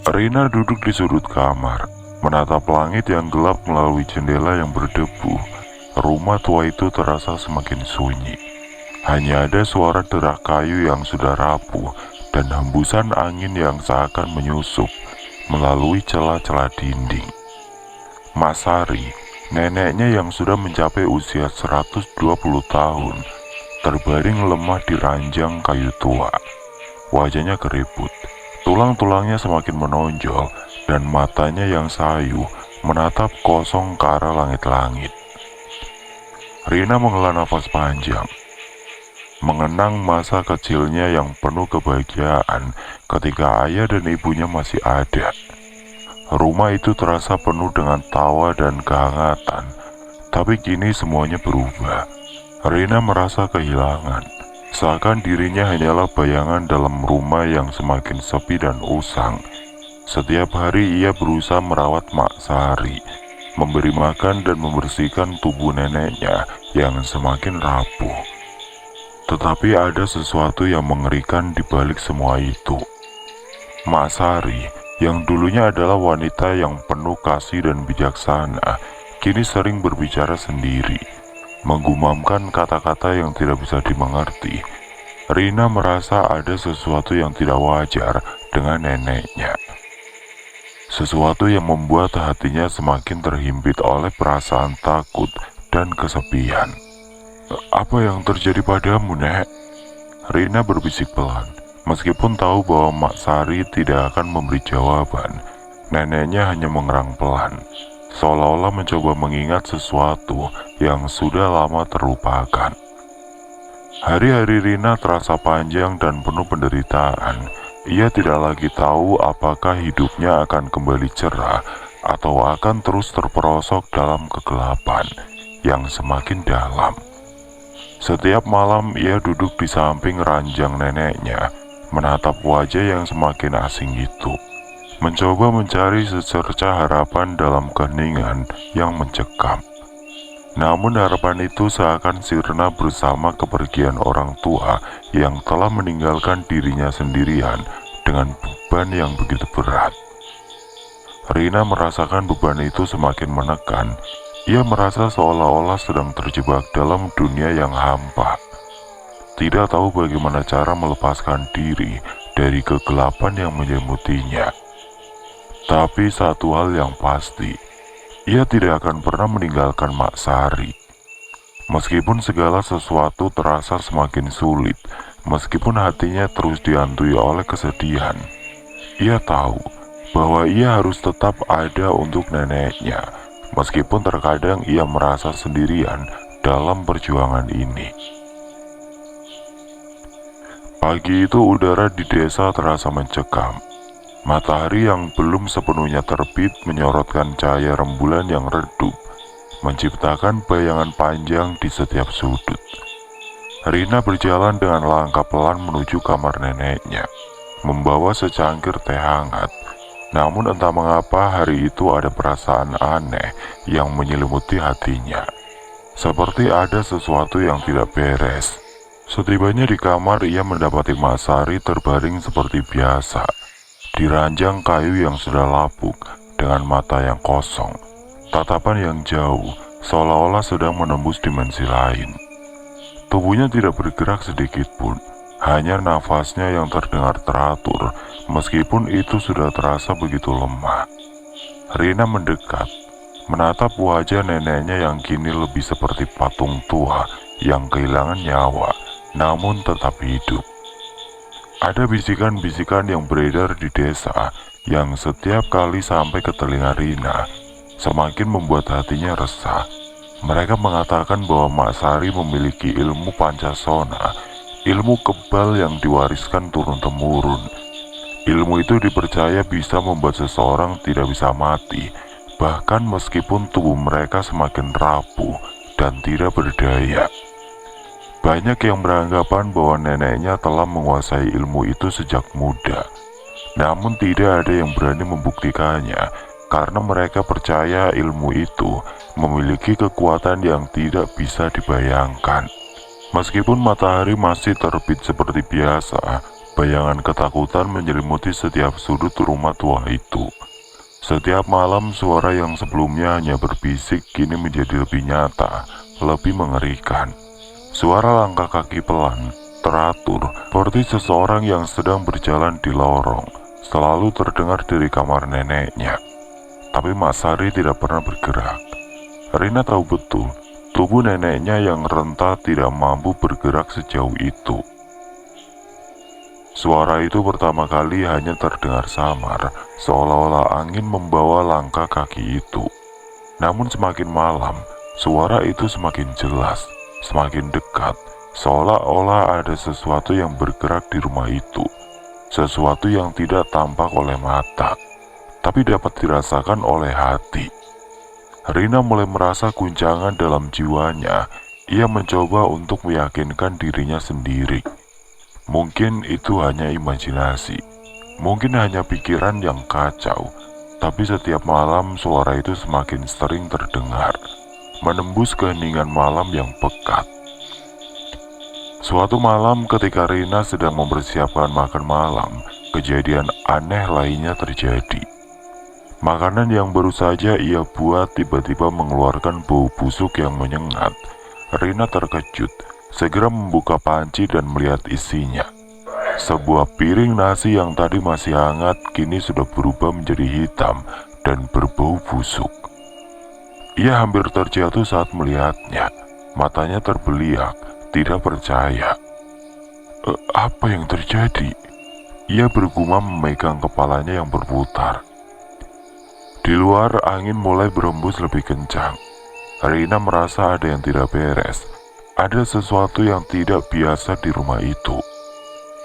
Rina duduk di sudut kamar, menatap langit yang gelap melalui jendela yang berdebu. Rumah tua itu terasa semakin sunyi. Hanya ada suara derak kayu yang sudah rapuh dan hembusan angin yang seakan menyusup melalui celah-celah dinding. Mak Sari, neneknya yang sudah mencapai usia 120 tahun, terbaring lemah di ranjang kayu tua. Wajahnya keriput, tulang-tulangnya semakin menonjol, dan matanya yang sayu menatap kosong ke arah langit-langit. Rina menghela nafas panjang, mengenang masa kecilnya yang penuh kebahagiaan ketika ayah dan ibunya masih ada. Rumah itu terasa penuh dengan tawa dan kehangatan, tapi kini semuanya berubah. Rina merasa kehilangan, seakan dirinya hanyalah bayangan dalam rumah yang semakin sepi dan usang. Setiap hari ia berusaha merawat Mak Sari, memberi makan dan membersihkan tubuh neneknya yang semakin rapuh. Tetapi ada sesuatu yang mengerikan di balik semua itu. Mak Sari, yang dulunya adalah wanita yang penuh kasih dan bijaksana, kini sering berbicara sendiri, menggumamkan kata-kata yang tidak bisa dimengerti. Rina merasa ada sesuatu yang tidak wajar dengan neneknya. Sesuatu yang membuat hatinya semakin terhimpit oleh perasaan takut dan kesepian. "Apa yang terjadi padamu, Nek?" Rina berbisik pelan. Meskipun tahu bahwa Mak Sari tidak akan memberi jawaban, neneknya hanya mengerang pelan, seolah-olah mencoba mengingat sesuatu yang sudah lama terlupakan. Hari-hari Rina terasa panjang dan penuh penderitaan. Ia tidak lagi tahu apakah hidupnya akan kembali cerah atau akan terus terperosok dalam kegelapan yang semakin dalam. Setiap malam ia duduk di samping ranjang neneknya, menatap wajah yang semakin asing itu, mencoba mencari secerca harapan dalam keheningan yang mencekam. Namun harapan itu seakan sirna bersama kepergian orang tua yang telah meninggalkan dirinya sendirian dengan beban yang begitu berat. Rina merasakan beban itu semakin menekan. Ia merasa seolah-olah sedang terjebak dalam dunia yang hampa. Tidak tahu bagaimana cara melepaskan diri dari kegelapan yang menyelimutinya. Tapi satu hal yang pasti, ia tidak akan pernah meninggalkan Mak Sari. Meskipun segala sesuatu terasa semakin sulit, meskipun hatinya terus dihantui oleh kesedihan, ia tahu bahwa ia harus tetap ada untuk neneknya, meskipun terkadang ia merasa sendirian dalam perjuangan ini. Pagi itu udara di desa terasa mencekam. Matahari yang belum sepenuhnya terbit menyorotkan cahaya rembulan yang redup, menciptakan bayangan panjang di setiap sudut. Rina berjalan dengan langkah pelan menuju kamar neneknya, membawa secangkir teh hangat. Namun entah mengapa hari itu ada perasaan aneh yang menyelimuti hatinya. Seperti ada sesuatu yang tidak beres. Setibanya di kamar, ia mendapati Mak Sari terbaring seperti biasa, di ranjang kayu yang sudah lapuk, dengan mata yang kosong, tatapan yang jauh, seolah-olah sedang menembus dimensi lain. Tubuhnya tidak bergerak sedikit pun, hanya nafasnya yang terdengar teratur, meskipun itu sudah terasa begitu lemah. Rina mendekat, menatap wajah neneknya yang kini lebih seperti patung tua yang kehilangan nyawa, namun tetap hidup. Ada bisikan-bisikan yang beredar di desa yang setiap kali sampai ke telinga Rina, semakin membuat hatinya resah. Mereka mengatakan bahwa Mak Sari memiliki ilmu pancasona, ilmu kebal yang diwariskan turun-temurun. Ilmu itu dipercaya bisa membuat seseorang tidak bisa mati, bahkan meskipun tubuh mereka semakin rapuh dan tidak berdaya. Banyak yang beranggapan bahwa neneknya telah menguasai ilmu itu sejak muda. Namun tidak ada yang berani membuktikannya karena mereka percaya ilmu itu memiliki kekuatan yang tidak bisa dibayangkan. Meskipun matahari masih terbit seperti biasa, Bayangan ketakutan menyelimuti setiap sudut rumah tua itu. Setiap malam suara yang sebelumnya hanya berbisik kini menjadi lebih nyata, lebih mengerikan. Suara langkah kaki pelan, teratur, seperti seseorang yang sedang berjalan di lorong, selalu terdengar dari kamar neneknya. Tapi Mak Sari tidak pernah bergerak. Rina tahu betul, tubuh neneknya yang renta tidak mampu bergerak sejauh itu. Suara itu pertama kali hanya terdengar samar, seolah-olah angin membawa langkah kaki itu. Namun semakin malam, suara itu semakin jelas, semakin dekat, seolah-olah ada sesuatu yang bergerak di rumah itu. Sesuatu yang tidak tampak oleh mata, tapi dapat dirasakan oleh hati. Rina mulai merasa guncangan dalam jiwanya. Ia mencoba untuk meyakinkan dirinya sendiri. Mungkin itu hanya imajinasi, mungkin hanya pikiran yang kacau, tapi setiap malam suara itu semakin sering terdengar, menembus keheningan malam yang pekat. Suatu malam ketika Rina sedang mempersiapkan makan malam, kejadian aneh lainnya terjadi. Makanan yang baru saja ia buat tiba-tiba mengeluarkan bau busuk yang menyengat. Rina terkejut, segera membuka panci dan melihat isinya. Sebuah piring nasi yang tadi masih hangat kini sudah berubah menjadi hitam dan berbau busuk. Ia hampir terjatuh saat melihatnya. Matanya terbeliak, tidak percaya. Apa yang terjadi? Ia bergumam memegang kepalanya yang berputar. Di luar angin mulai berembus lebih kencang. Rina merasa ada yang tidak beres. Ada sesuatu yang tidak biasa di rumah itu.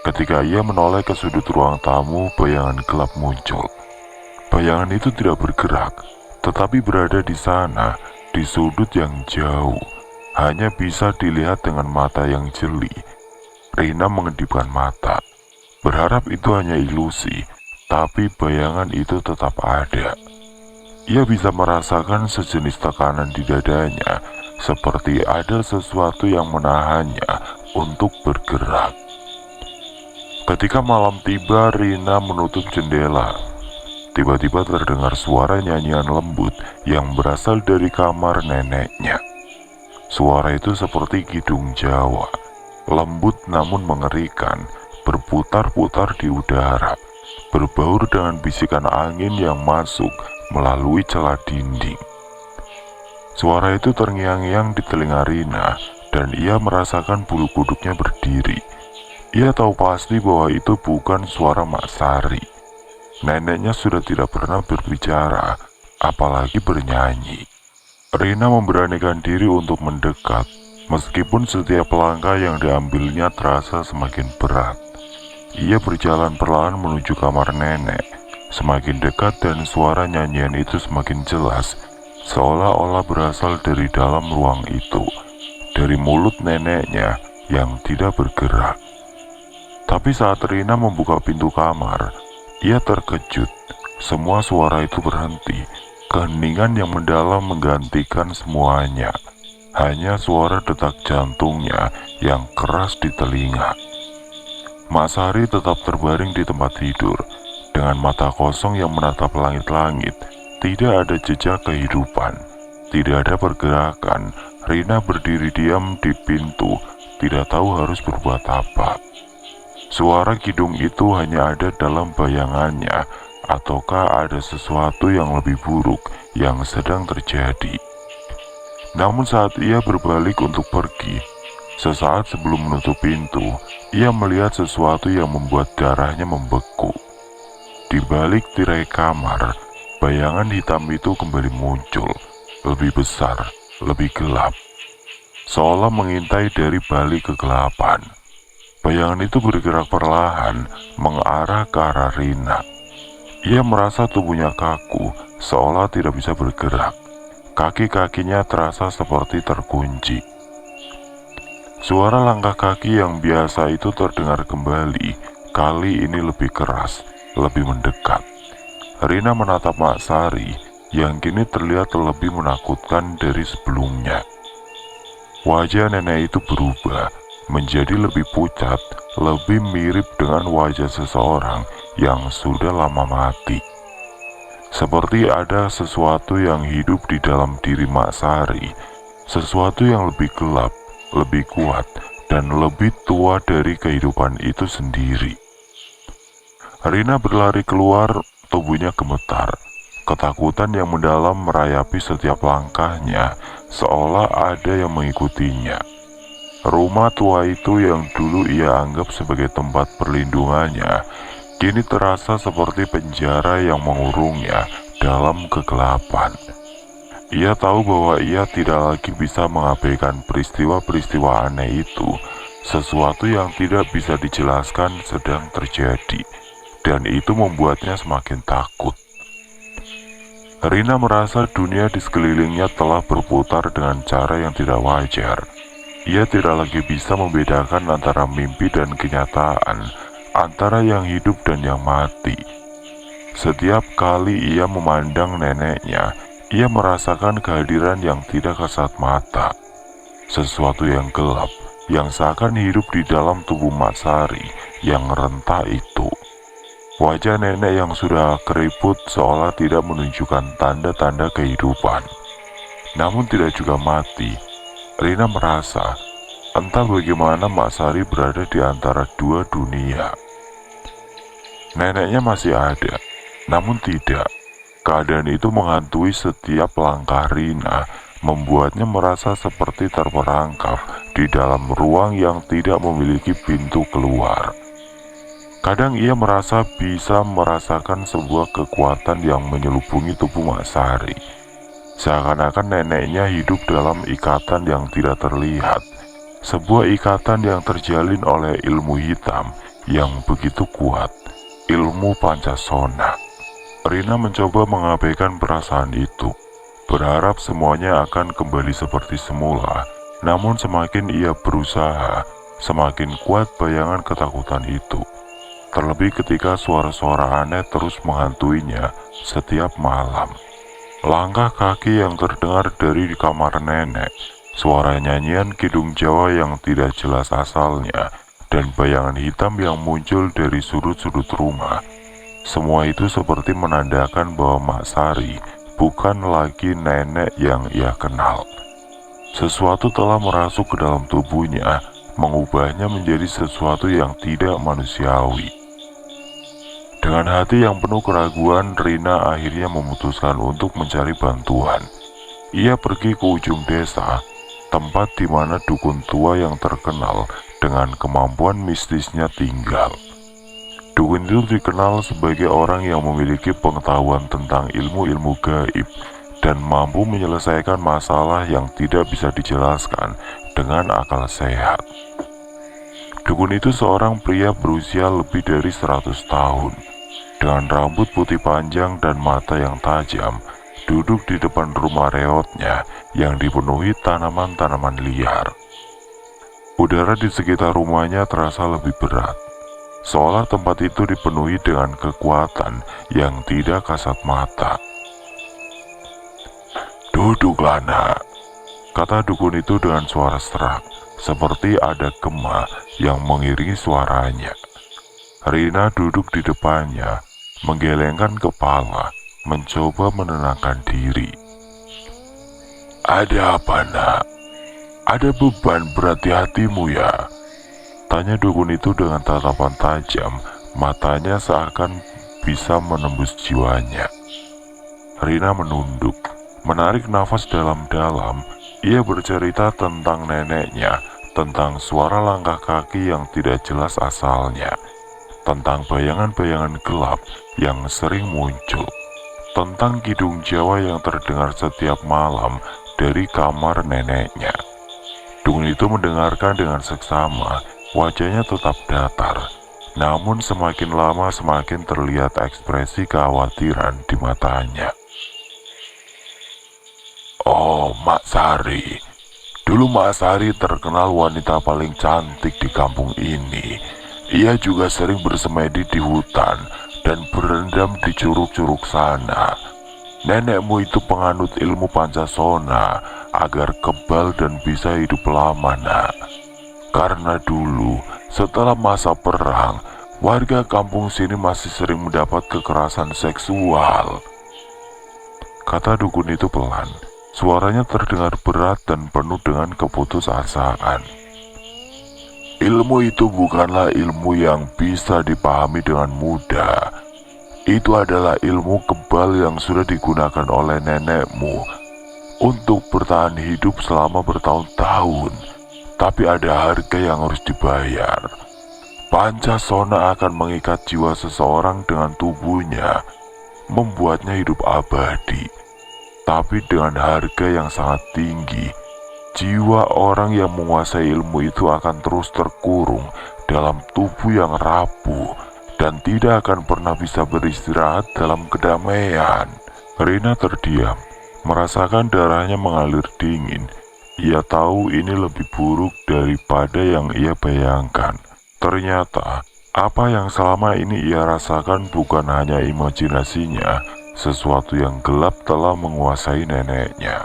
Ketika ia menoleh ke sudut ruang tamu, bayangan gelap muncul. Bayangan itu tidak bergerak, tetapi berada di sana, di sudut yang jauh. Hanya bisa dilihat dengan mata yang jeli. Rina mengedipkan mata, berharap itu hanya ilusi, tapi bayangan itu tetap ada. Ia bisa merasakan sejenis tekanan di dadanya, seperti ada sesuatu yang menahannya untuk bergerak. Ketika malam tiba, Rina menutup jendela. Tiba-tiba terdengar suara nyanyian lembut yang berasal dari kamar neneknya. Suara itu seperti kidung Jawa, lembut namun mengerikan, berputar-putar di udara, berbaur dengan bisikan angin yang masuk melalui celah dinding. Suara itu terngiang-ngiang di telinga Rina, dan ia merasakan bulu kuduknya berdiri. Ia tahu pasti bahwa itu bukan suara Mak Sari. Neneknya sudah tidak pernah berbicara, apalagi bernyanyi. Rina memberanikan diri untuk mendekat, meskipun setiap langkah yang diambilnya terasa semakin berat. Ia berjalan perlahan menuju kamar nenek. Semakin dekat dan suara nyanyian itu semakin jelas, seolah-olah berasal dari dalam ruang itu, dari mulut neneknya yang tidak bergerak. Tapi saat Rina membuka pintu kamar, ia terkejut. Semua suara itu berhenti. Keheningan yang mendalam menggantikan semuanya. Hanya suara detak jantungnya yang keras di telinga. Mak Sari tetap terbaring di tempat tidur, dengan mata kosong yang menatap langit-langit. Tidak ada jejak kehidupan, tidak ada pergerakan. Rina berdiri diam di pintu, tidak tahu harus berbuat apa. Suara kidung itu hanya ada dalam bayangannya, ataukah ada sesuatu yang lebih buruk yang sedang terjadi. Namun saat ia berbalik untuk pergi, sesaat sebelum menutup pintu, ia melihat sesuatu yang membuat darahnya membeku. Di balik tirai kamar, bayangan hitam itu kembali muncul, lebih besar, lebih gelap, seolah mengintai dari balik kegelapan. Bayangan itu bergerak perlahan, mengarah ke arah Rina. Ia merasa tubuhnya kaku, seolah tidak bisa bergerak. Kaki-kakinya terasa seperti terkunci. Suara langkah kaki yang biasa itu terdengar kembali, kali ini lebih keras, lebih mendekat. Rina menatap Mak Sari, yang kini terlihat lebih menakutkan dari sebelumnya. Wajah nenek itu berubah, menjadi lebih pucat, lebih mirip dengan wajah seseorang yang sudah lama mati. Seperti ada sesuatu yang hidup di dalam diri Mak Sari, sesuatu yang lebih gelap, lebih kuat, dan lebih tua dari kehidupan itu sendiri. Rina berlari keluar, tubuhnya gemetar. Ketakutan yang mendalam merayapi setiap langkahnya, seolah ada yang mengikutinya. Rumah tua itu yang dulu ia anggap sebagai tempat perlindungannya, kini terasa seperti penjara yang mengurungnya dalam kegelapan. Ia tahu bahwa ia tidak lagi bisa mengabaikan peristiwa-peristiwa aneh itu. Sesuatu yang tidak bisa dijelaskan sedang terjadi, dan itu membuatnya semakin takut. Rina merasa dunia di sekelilingnya telah berputar dengan cara yang tidak wajar. Ia tidak lagi bisa membedakan antara mimpi dan kenyataan, antara yang hidup dan yang mati. Setiap kali ia memandang neneknya, ia merasakan kehadiran yang tidak kasat mata. Sesuatu yang gelap, yang seakan hidup di dalam tubuh Mak Sari yang rentah itu. Wajah nenek yang sudah keriput seolah tidak menunjukkan tanda-tanda kehidupan. Namun tidak juga mati. Rina merasa, entah bagaimana Mak Sari berada di antara dua dunia. Neneknya masih ada, namun tidak. Keadaan itu menghantui setiap langkah Rina, membuatnya merasa seperti terperangkap di dalam ruang yang tidak memiliki pintu keluar. Kadang ia merasa bisa merasakan sebuah kekuatan yang menyelubungi tubuh Mak Sari. Seakan-akan neneknya hidup dalam ikatan yang tidak terlihat, sebuah ikatan yang terjalin oleh ilmu hitam yang begitu kuat, ilmu Pancasona. Rina mencoba mengabaikan perasaan itu, berharap semuanya akan kembali seperti semula. Namun semakin ia berusaha, semakin kuat bayangan ketakutan itu. Terlebih ketika suara-suara aneh terus menghantuinya setiap malam. Langkah kaki yang terdengar dari kamar nenek, suara nyanyian kidung Jawa yang tidak jelas asalnya, dan bayangan hitam yang muncul dari sudut-sudut rumah. Semua itu seperti menandakan bahwa Mak Sari bukan lagi nenek yang ia kenal. Sesuatu telah merasuk ke dalam tubuhnya, mengubahnya menjadi sesuatu yang tidak manusiawi. Dengan hati yang penuh keraguan, Rina akhirnya memutuskan untuk mencari bantuan. Ia pergi ke ujung desa, tempat di mana dukun tua yang terkenal dengan kemampuan mistisnya tinggal. Dukun itu dikenal sebagai orang yang memiliki pengetahuan tentang ilmu-ilmu gaib dan mampu menyelesaikan masalah yang tidak bisa dijelaskan dengan akal sehat. Dukun itu seorang pria berusia lebih dari 100 tahun. Dengan rambut putih panjang dan mata yang tajam, duduk di depan rumah reotnya yang dipenuhi tanaman-tanaman liar. Udara di sekitar rumahnya terasa lebih berat, seolah tempat itu dipenuhi dengan kekuatan yang tidak kasat mata. "Duduklah, nak," kata dukun itu dengan suara serak, seperti ada gema yang mengiringi suaranya. Rina duduk di depannya, menggelengkan kepala, mencoba menenangkan diri. "Ada apa, nak? Ada beban berat di hatimu ya?" tanya dukun itu dengan tatapan tajam, matanya seakan bisa menembus jiwanya. Rina menunduk, menarik nafas dalam-dalam. Ia bercerita tentang neneknya, tentang suara langkah kaki yang tidak jelas asalnya, tentang bayangan-bayangan gelap yang sering muncul, tentang kidung Jawa yang terdengar setiap malam dari kamar neneknya. Dukun itu mendengarkan dengan seksama, wajahnya tetap datar, namun semakin lama semakin terlihat ekspresi kekhawatiran di matanya. "Oh, Mak Sari. Dulu Mak Sari terkenal wanita paling cantik di kampung ini. Ia juga sering bersemedi di hutan dan berendam di curug-curug sana. Nenekmu itu penganut ilmu Pancasona agar kebal dan bisa hidup lama, nak. Karena dulu, setelah masa perang, warga kampung sini masih sering mendapat kekerasan seksual. Kata dukun itu pelan, suaranya terdengar berat dan penuh dengan keputusasaan. Ilmu itu bukanlah ilmu yang bisa dipahami dengan mudah. Itu adalah ilmu kebal yang sudah digunakan oleh nenekmu untuk bertahan hidup selama bertahun-tahun. Tapi ada harga yang harus dibayar. Pancasona akan mengikat jiwa seseorang dengan tubuhnya, membuatnya hidup abadi. Tapi dengan harga yang sangat tinggi, jiwa orang yang menguasai ilmu itu akan terus terkurung dalam tubuh yang rapuh dan tidak akan pernah bisa beristirahat dalam kedamaian. Rina terdiam, merasakan darahnya mengalir dingin. Ia tahu ini lebih buruk daripada yang ia bayangkan. Ternyata, apa yang selama ini ia rasakan bukan hanya imajinasinya, sesuatu yang gelap telah menguasai neneknya.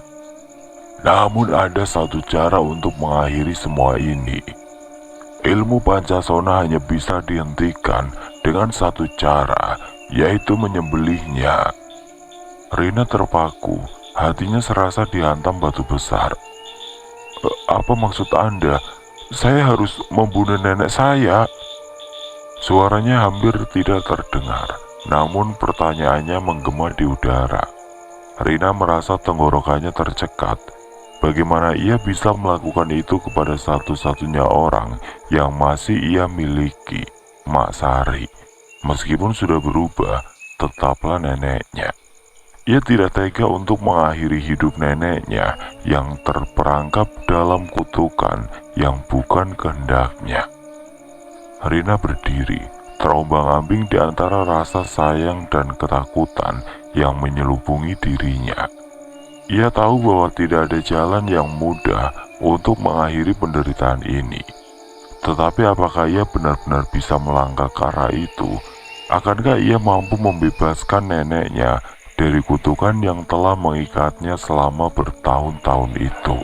Namun ada satu cara untuk mengakhiri semua ini. Ilmu Pancasona hanya bisa dihentikan dengan satu cara, yaitu menyembelihnya. Rina terpaku, hatinya serasa dihantam batu besar. Apa maksud Anda? Saya harus membunuh nenek saya. Suaranya hampir tidak terdengar, namun pertanyaannya menggema di udara. Rina merasa tenggorokannya tercekat. Bagaimana ia bisa melakukan itu kepada satu-satunya orang yang masih ia miliki, Mak Sari. Meskipun sudah berubah, tetaplah neneknya. Ia tidak tega untuk mengakhiri hidup neneknya yang terperangkap dalam kutukan yang bukan kehendaknya. Rina berdiri, terombang-ambing di antara rasa sayang dan ketakutan yang menyelubungi dirinya. Ia tahu bahwa tidak ada jalan yang mudah untuk mengakhiri penderitaan ini. Tetapi apakah ia benar-benar bisa melangkah ke arah itu? Akankah ia mampu membebaskan neneknya dari kutukan yang telah mengikatnya selama bertahun-tahun itu?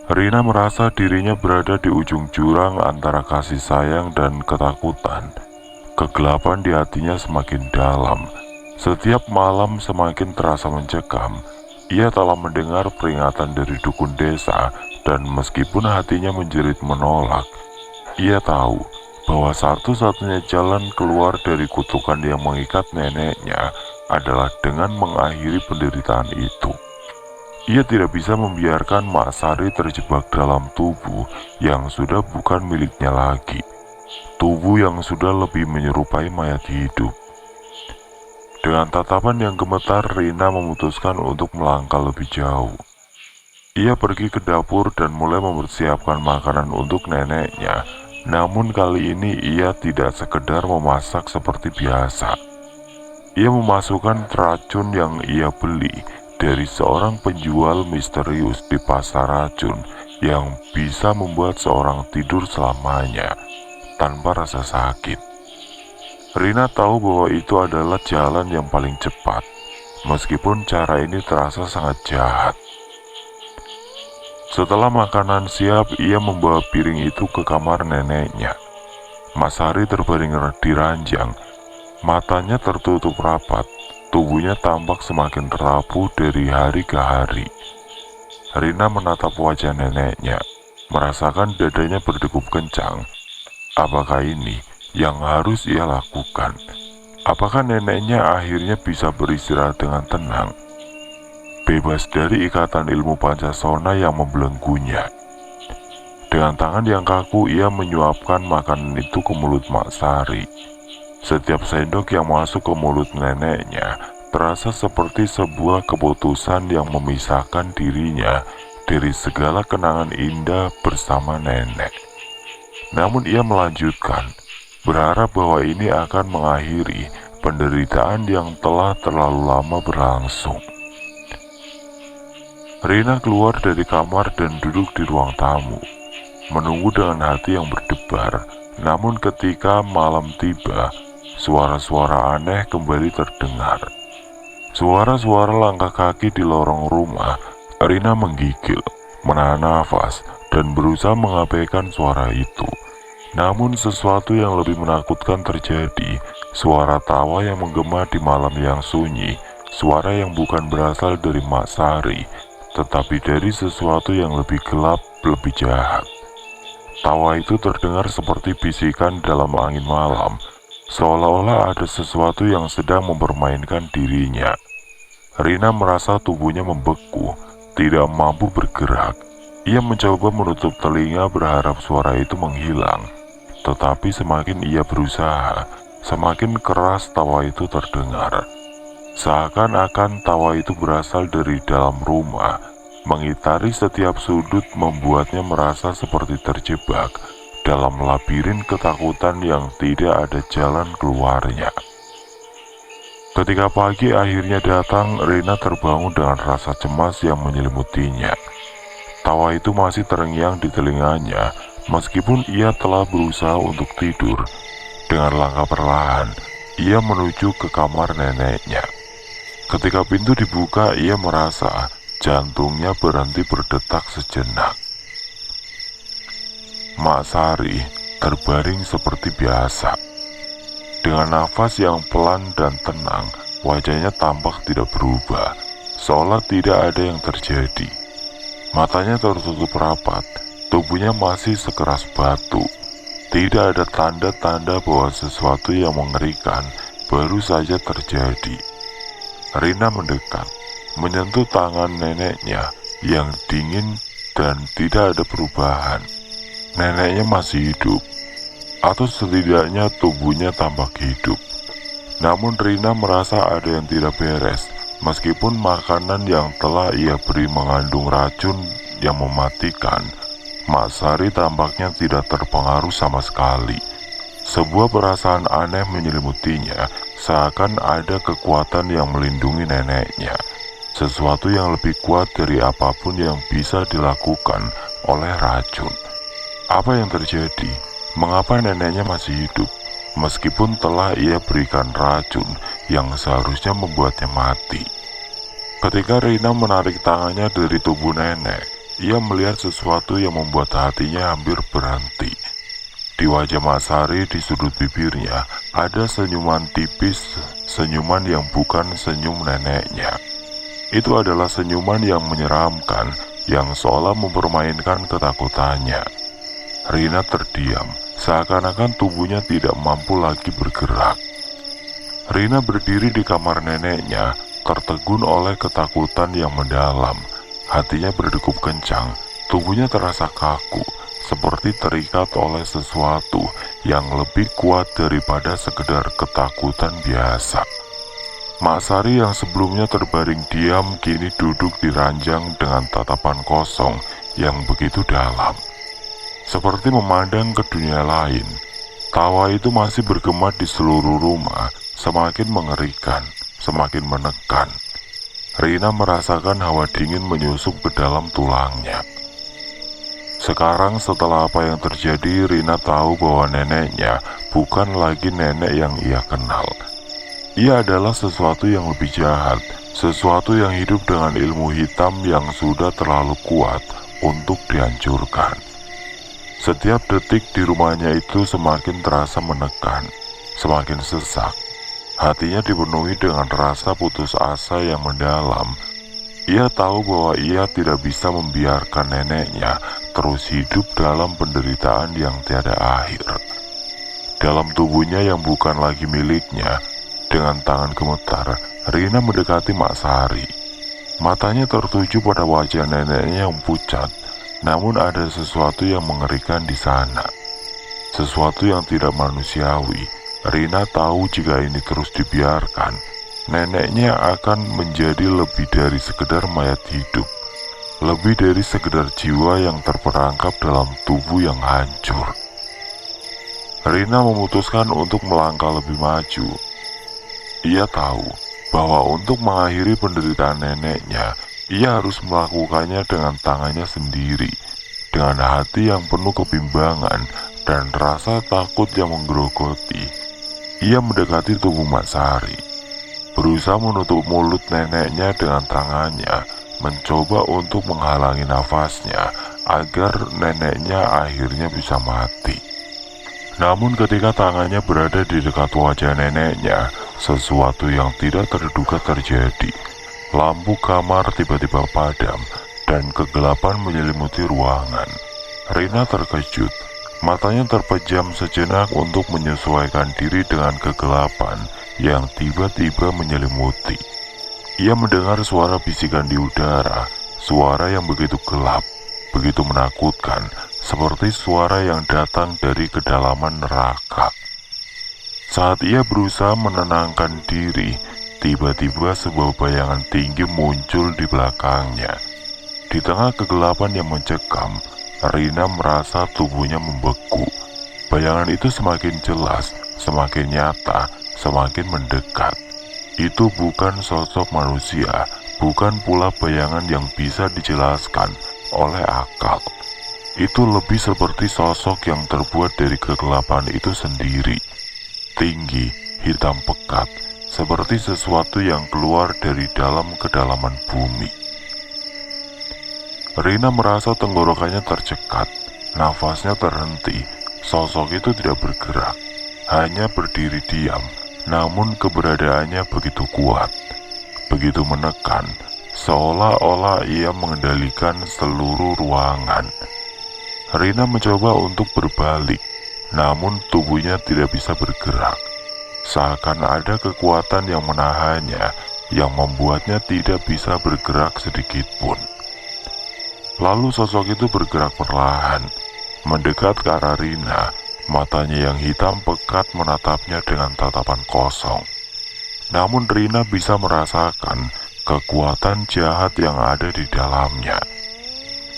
Rina merasa dirinya berada di ujung jurang antara kasih sayang dan ketakutan. Kegelapan di hatinya semakin dalam. Setiap malam semakin terasa mencekam. Ia telah mendengar peringatan dari dukun desa, dan meskipun hatinya menjerit menolak, ia tahu bahwa satu-satunya jalan keluar dari kutukan yang mengikat neneknya adalah dengan mengakhiri penderitaan itu. Ia tidak bisa membiarkan Mak Sari terjebak dalam tubuh yang sudah bukan miliknya lagi. Tubuh yang sudah lebih menyerupai mayat hidup. Dengan tatapan yang gemetar, Rina memutuskan untuk melangkah lebih jauh. Ia pergi ke dapur dan mulai mempersiapkan makanan untuk neneknya. Namun kali ini ia tidak sekedar memasak seperti biasa. Ia memasukkan racun yang ia beli dari seorang penjual misterius di pasar racun yang bisa membuat seorang tidur selamanya tanpa rasa sakit. Rina tahu bahwa itu adalah jalan yang paling cepat, meskipun cara ini terasa sangat jahat. Setelah makanan siap, ia membawa piring itu ke kamar neneknya. Mas Hari terbaring di ranjang, matanya tertutup rapat. Tubuhnya tampak semakin rapuh dari hari ke hari. Rina menatap wajah neneknya, merasakan dadanya berdegup kencang. Apakah ini yang harus ia lakukan? Apakah neneknya akhirnya bisa beristirahat dengan tenang, bebas dari ikatan ilmu Pancasona yang membelenggunya? Dengan tangan yang kaku, ia menyuapkan makanan itu ke mulut Mak Sari. Setiap sendok yang masuk ke mulut neneknya terasa seperti sebuah keputusan yang memisahkan dirinya dari segala kenangan indah bersama nenek. Namun ia melanjutkan, berharap bahwa ini akan mengakhiri penderitaan yang telah terlalu lama berlangsung. Rina keluar dari kamar dan duduk di ruang tamu, menunggu dengan hati yang berdebar. Namun ketika malam tiba, suara-suara aneh kembali terdengar. Suara-suara langkah kaki di lorong rumah. Rina menggigil, menahan nafas, dan berusaha mengabaikan suara itu. Namun sesuatu yang lebih menakutkan terjadi. Suara tawa yang menggema di malam yang sunyi. Suara yang bukan berasal dari Mak Sari, tetapi dari sesuatu yang lebih gelap, lebih jahat. Tawa itu terdengar seperti bisikan dalam angin malam, seolah-olah ada sesuatu yang sedang mempermainkan dirinya. Rina merasa tubuhnya membeku, tidak mampu bergerak. Ia mencoba menutup telinga berharap suara itu menghilang. Tetapi semakin ia berusaha, semakin keras tawa itu terdengar. Seakan-akan tawa itu berasal dari dalam rumah, mengitari setiap sudut, membuatnya merasa seperti terjebak dalam labirin ketakutan yang tidak ada jalan keluarnya. Ketika pagi akhirnya datang, Rina terbangun dengan rasa cemas yang menyelimutinya. Tawa itu masih terngiang di telinganya, meskipun ia telah berusaha untuk tidur. Dengan langkah perlahan, ia menuju ke kamar neneknya. Ketika pintu dibuka, ia merasa jantungnya berhenti berdetak sejenak. Mak Sari terbaring seperti biasa. Dengan nafas yang pelan dan tenang, wajahnya tampak tidak berubah, seolah tidak ada yang terjadi. Matanya tertutup rapat, tubuhnya masih sekeras batu. Tidak ada tanda-tanda bahwa sesuatu yang mengerikan baru saja terjadi. Rina mendekat, menyentuh tangan neneknya yang dingin dan tidak ada perubahan. Neneknya masih hidup, atau setidaknya tubuhnya tampak hidup. Namun Rina merasa ada yang tidak beres, meskipun makanan yang telah ia beri mengandung racun yang mematikan. Mak Sari tampaknya tidak terpengaruh sama sekali. Sebuah perasaan aneh menyelimutinya, seakan ada kekuatan yang melindungi neneknya. Sesuatu yang lebih kuat dari apapun yang bisa dilakukan oleh racun. Apa yang terjadi? Mengapa neneknya masih hidup, meskipun telah ia berikan racun yang seharusnya membuatnya mati? Ketika Rina menarik tangannya dari tubuh nenek, ia melihat sesuatu yang membuat hatinya hampir berhenti. Di wajah Mak Sari, di sudut bibirnya, ada senyuman tipis, senyuman yang bukan senyum neneknya. Itu adalah senyuman yang menyeramkan, yang seolah mempermainkan ketakutannya. Rina terdiam, seakan-akan tubuhnya tidak mampu lagi bergerak. Rina berdiri di kamar neneknya, tertegun oleh ketakutan yang mendalam. Hatinya berdegup kencang, tubuhnya terasa kaku, seperti terikat oleh sesuatu yang lebih kuat daripada sekedar ketakutan biasa. Mak Sari yang sebelumnya terbaring diam, kini duduk di ranjang dengan tatapan kosong yang begitu dalam, seperti memandang ke dunia lain. Tawa itu masih bergema di seluruh rumah, semakin mengerikan, semakin menekan. Rina merasakan hawa dingin menyusup ke dalam tulangnya. Sekarang setelah apa yang terjadi, Rina tahu bahwa neneknya bukan lagi nenek yang ia kenal. Ia adalah sesuatu yang lebih jahat, sesuatu yang hidup dengan ilmu hitam yang sudah terlalu kuat untuk dihancurkan. Setiap detik di rumahnya itu semakin terasa menekan, semakin sesak. Hatinya dipenuhi dengan rasa putus asa yang mendalam. Ia tahu bahwa ia tidak bisa membiarkan neneknya terus hidup dalam penderitaan yang tiada akhir. Dalam tubuhnya yang bukan lagi miliknya, dengan tangan gemetar, Rina mendekati Mak Sari. Matanya tertuju pada wajah neneknya yang pucat, namun ada sesuatu yang mengerikan di sana. Sesuatu yang tidak manusiawi. Rina tahu jika ini terus dibiarkan, neneknya akan menjadi lebih dari sekedar mayat hidup, lebih dari sekedar jiwa yang terperangkap dalam tubuh yang hancur. Rina memutuskan untuk melangkah lebih maju. Ia tahu bahwa untuk mengakhiri penderitaan neneknya, ia harus melakukannya dengan tangannya sendiri, dengan hati yang penuh kebimbangan dan rasa takut yang menggerogoti. Ia mendekati tubuh Mak Sari, berusaha menutup mulut neneknya dengan tangannya, mencoba untuk menghalangi nafasnya agar neneknya akhirnya bisa mati. Namun ketika tangannya berada di dekat wajah neneknya, sesuatu yang tidak terduga terjadi. Lampu kamar tiba-tiba padam dan kegelapan menyelimuti ruangan. Rina terkejut, matanya terpejam sejenak untuk menyesuaikan diri dengan kegelapan yang tiba-tiba menyelimuti. Ia mendengar suara bisikan di udara, suara yang begitu gelap, begitu menakutkan, seperti suara yang datang dari kedalaman neraka. Saat ia berusaha menenangkan diri, tiba-tiba sebuah bayangan tinggi muncul di belakangnya. Di tengah kegelapan yang mencekam, Rina merasa tubuhnya membeku. Bayangan itu semakin jelas, semakin nyata, semakin mendekat. Itu bukan sosok manusia, bukan pula bayangan yang bisa dijelaskan oleh akal. Itu lebih seperti sosok yang terbuat dari kegelapan itu sendiri. Tinggi, hitam pekat, seperti sesuatu yang keluar dari dalam kedalaman bumi. Rina merasa tenggorokannya tercekat, nafasnya terhenti. Sosok itu tidak bergerak, hanya berdiri diam. Namun keberadaannya begitu kuat, begitu menekan, seolah-olah ia mengendalikan seluruh ruangan. Rina mencoba untuk berbalik, namun tubuhnya tidak bisa bergerak. Seakan ada kekuatan yang menahannya, yang membuatnya tidak bisa bergerak sedikit pun. Lalu sosok itu bergerak perlahan, mendekat ke arah Rina. Matanya yang hitam pekat menatapnya dengan tatapan kosong. Namun Rina bisa merasakan kekuatan jahat yang ada di dalamnya.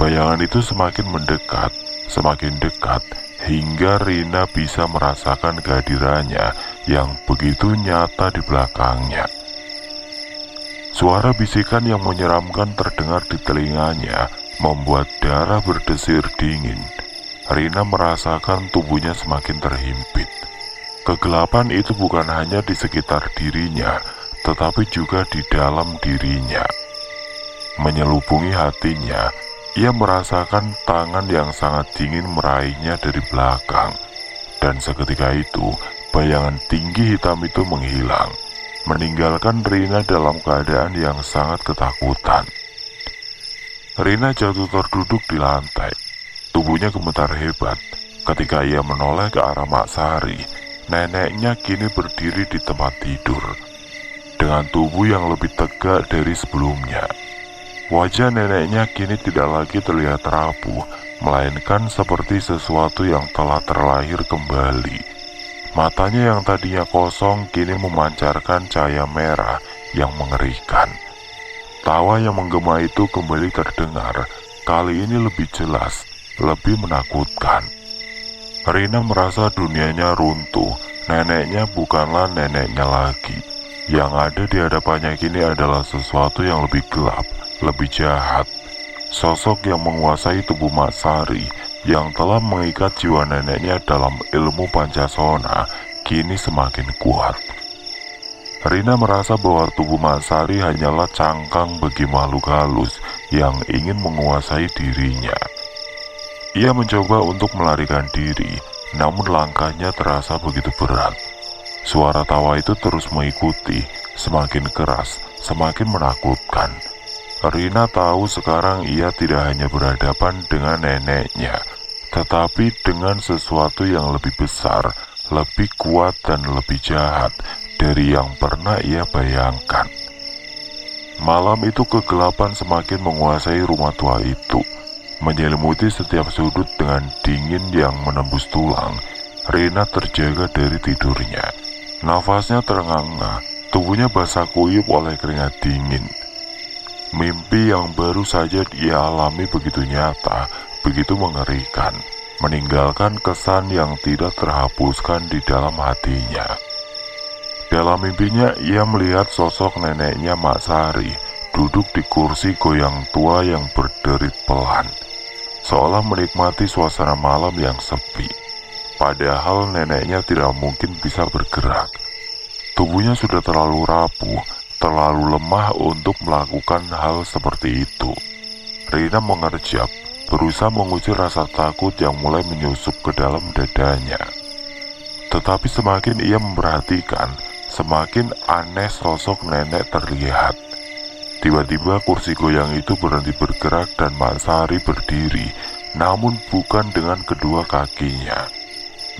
Bayangan itu semakin mendekat, semakin dekat, hingga Rina bisa merasakan kehadirannya yang begitu nyata di belakangnya. Suara bisikan yang menyeramkan terdengar di telinganya, membuat darah berdesir dingin. Rina merasakan tubuhnya semakin terhimpit. Kegelapan itu bukan hanya di sekitar dirinya, tetapi juga di dalam dirinya. Menyelubungi hatinya, ia merasakan tangan yang sangat dingin meraihnya dari belakang. Dan seketika itu, bayangan tinggi hitam itu menghilang, meninggalkan Rina dalam keadaan yang sangat ketakutan. Rina jatuh terduduk di lantai. Tubuhnya gemetar hebat ketika ia menoleh ke arah Mak Sari. Neneknya kini berdiri di tempat tidur, dengan tubuh yang lebih tegak dari sebelumnya. Wajah neneknya kini tidak lagi terlihat rapuh, melainkan seperti sesuatu yang telah terlahir kembali. Matanya yang tadinya kosong kini memancarkan cahaya merah yang mengerikan. Tawa yang menggema itu kembali terdengar, kali ini lebih jelas, lebih menakutkan. Rina merasa dunianya runtuh. Neneknya bukanlah neneknya lagi. Yang ada di hadapannya kini adalah sesuatu yang lebih gelap, lebih jahat. Sosok yang menguasai tubuh Mak Sari, yang telah mengikat jiwa neneknya dalam ilmu Pancasona, kini semakin kuat. Rina merasa bahwa tubuh Mak Sari hanyalah cangkang bagi makhluk halus yang ingin menguasai dirinya. Ia mencoba untuk melarikan diri, namun langkahnya terasa begitu berat. Suara tawa itu terus mengikuti, semakin keras, semakin menakutkan. Rina tahu sekarang ia tidak hanya berhadapan dengan neneknya, tetapi dengan sesuatu yang lebih besar, lebih kuat dan lebih jahat dari yang pernah ia bayangkan. Malam itu kegelapan semakin menguasai rumah tua itu, menyelimuti setiap sudut dengan dingin yang menembus tulang. Rina terjaga dari tidurnya. Nafasnya terengah-engah, tubuhnya basah kuyup oleh keringat dingin. Mimpi yang baru saja ia alami begitu nyata, begitu mengerikan, meninggalkan kesan yang tidak terhapuskan di dalam hatinya. Dalam mimpinya ia melihat sosok neneknya Mak Sari duduk di kursi goyang tua yang berderit pelan, seolah menikmati suasana malam yang sepi. Padahal neneknya tidak mungkin bisa bergerak. Tubuhnya sudah terlalu rapuh, terlalu lemah untuk melakukan hal seperti itu. Rina mengerjap, berusaha mengusir rasa takut yang mulai menyusup ke dalam dadanya. Tetapi semakin ia memperhatikan, semakin aneh sosok nenek terlihat. Tiba-tiba kursi goyang itu berhenti bergerak dan Mak Sari berdiri, namun bukan dengan kedua kakinya.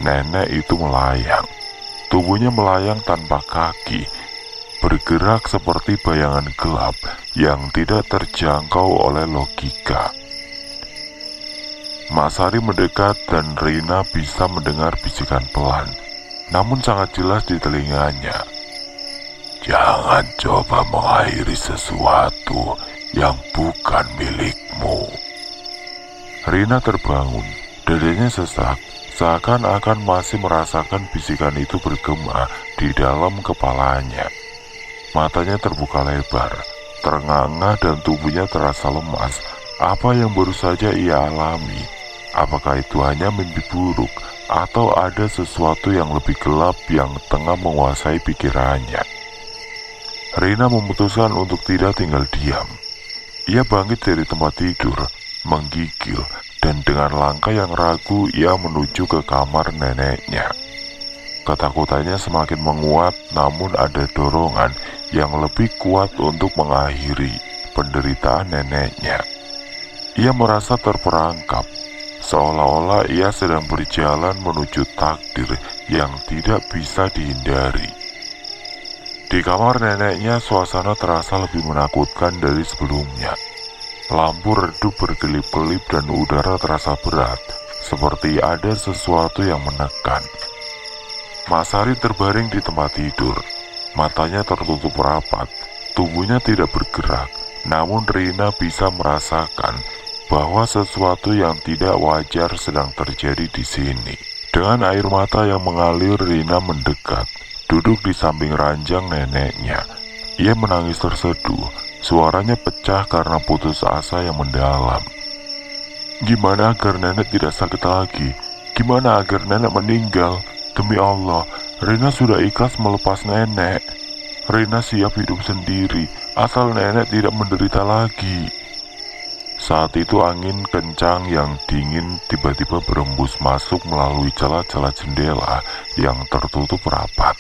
Nenek itu melayang. Tubuhnya melayang tanpa kaki, bergerak seperti bayangan gelap yang tidak terjangkau oleh logika. Mak Sari mendekat dan Rina bisa mendengar bisikan pelan, namun sangat jelas di telinganya. Jangan coba mengakhiri sesuatu yang bukan milikmu. Rina terbangun, dadanya sesak, seakan-akan masih merasakan bisikan itu bergema di dalam kepalanya. Matanya terbuka lebar, terengah-engah dan tubuhnya terasa lemas. Apa yang baru saja ia alami? Apakah itu hanya mimpi buruk atau ada sesuatu yang lebih gelap yang tengah menguasai pikirannya? Rina memutuskan untuk tidak tinggal diam. Ia bangkit dari tempat tidur, menggigil, dan dengan langkah yang ragu ia menuju ke kamar neneknya. Ketakutannya semakin menguat, namun ada dorongan yang lebih kuat untuk mengakhiri penderitaan neneknya. Ia merasa terperangkap, seolah-olah ia sedang berjalan menuju takdir yang tidak bisa dihindari. Di kamar neneknya, suasana terasa lebih menakutkan dari sebelumnya. Lampu redup berkelip-kelip dan udara terasa berat, seperti ada sesuatu yang menekan. Mak Sari terbaring di tempat tidur, matanya tertutup rapat, tubuhnya tidak bergerak. Namun Rina bisa merasakan bahwa sesuatu yang tidak wajar sedang terjadi di sini. Dengan air mata yang mengalir, Rina mendekat, duduk di samping ranjang neneknya. Ia menangis terseduh, suaranya pecah karena putus asa yang mendalam. Gimana agar nenek tidak sakit lagi? Gimana agar nenek meninggal? Demi Allah, Rina sudah ikhlas melepas nenek. Rina siap hidup sendiri, asal nenek tidak menderita lagi. Saat itu angin kencang yang dingin tiba-tiba berembus masuk melalui celah-celah jendela yang tertutup rapat.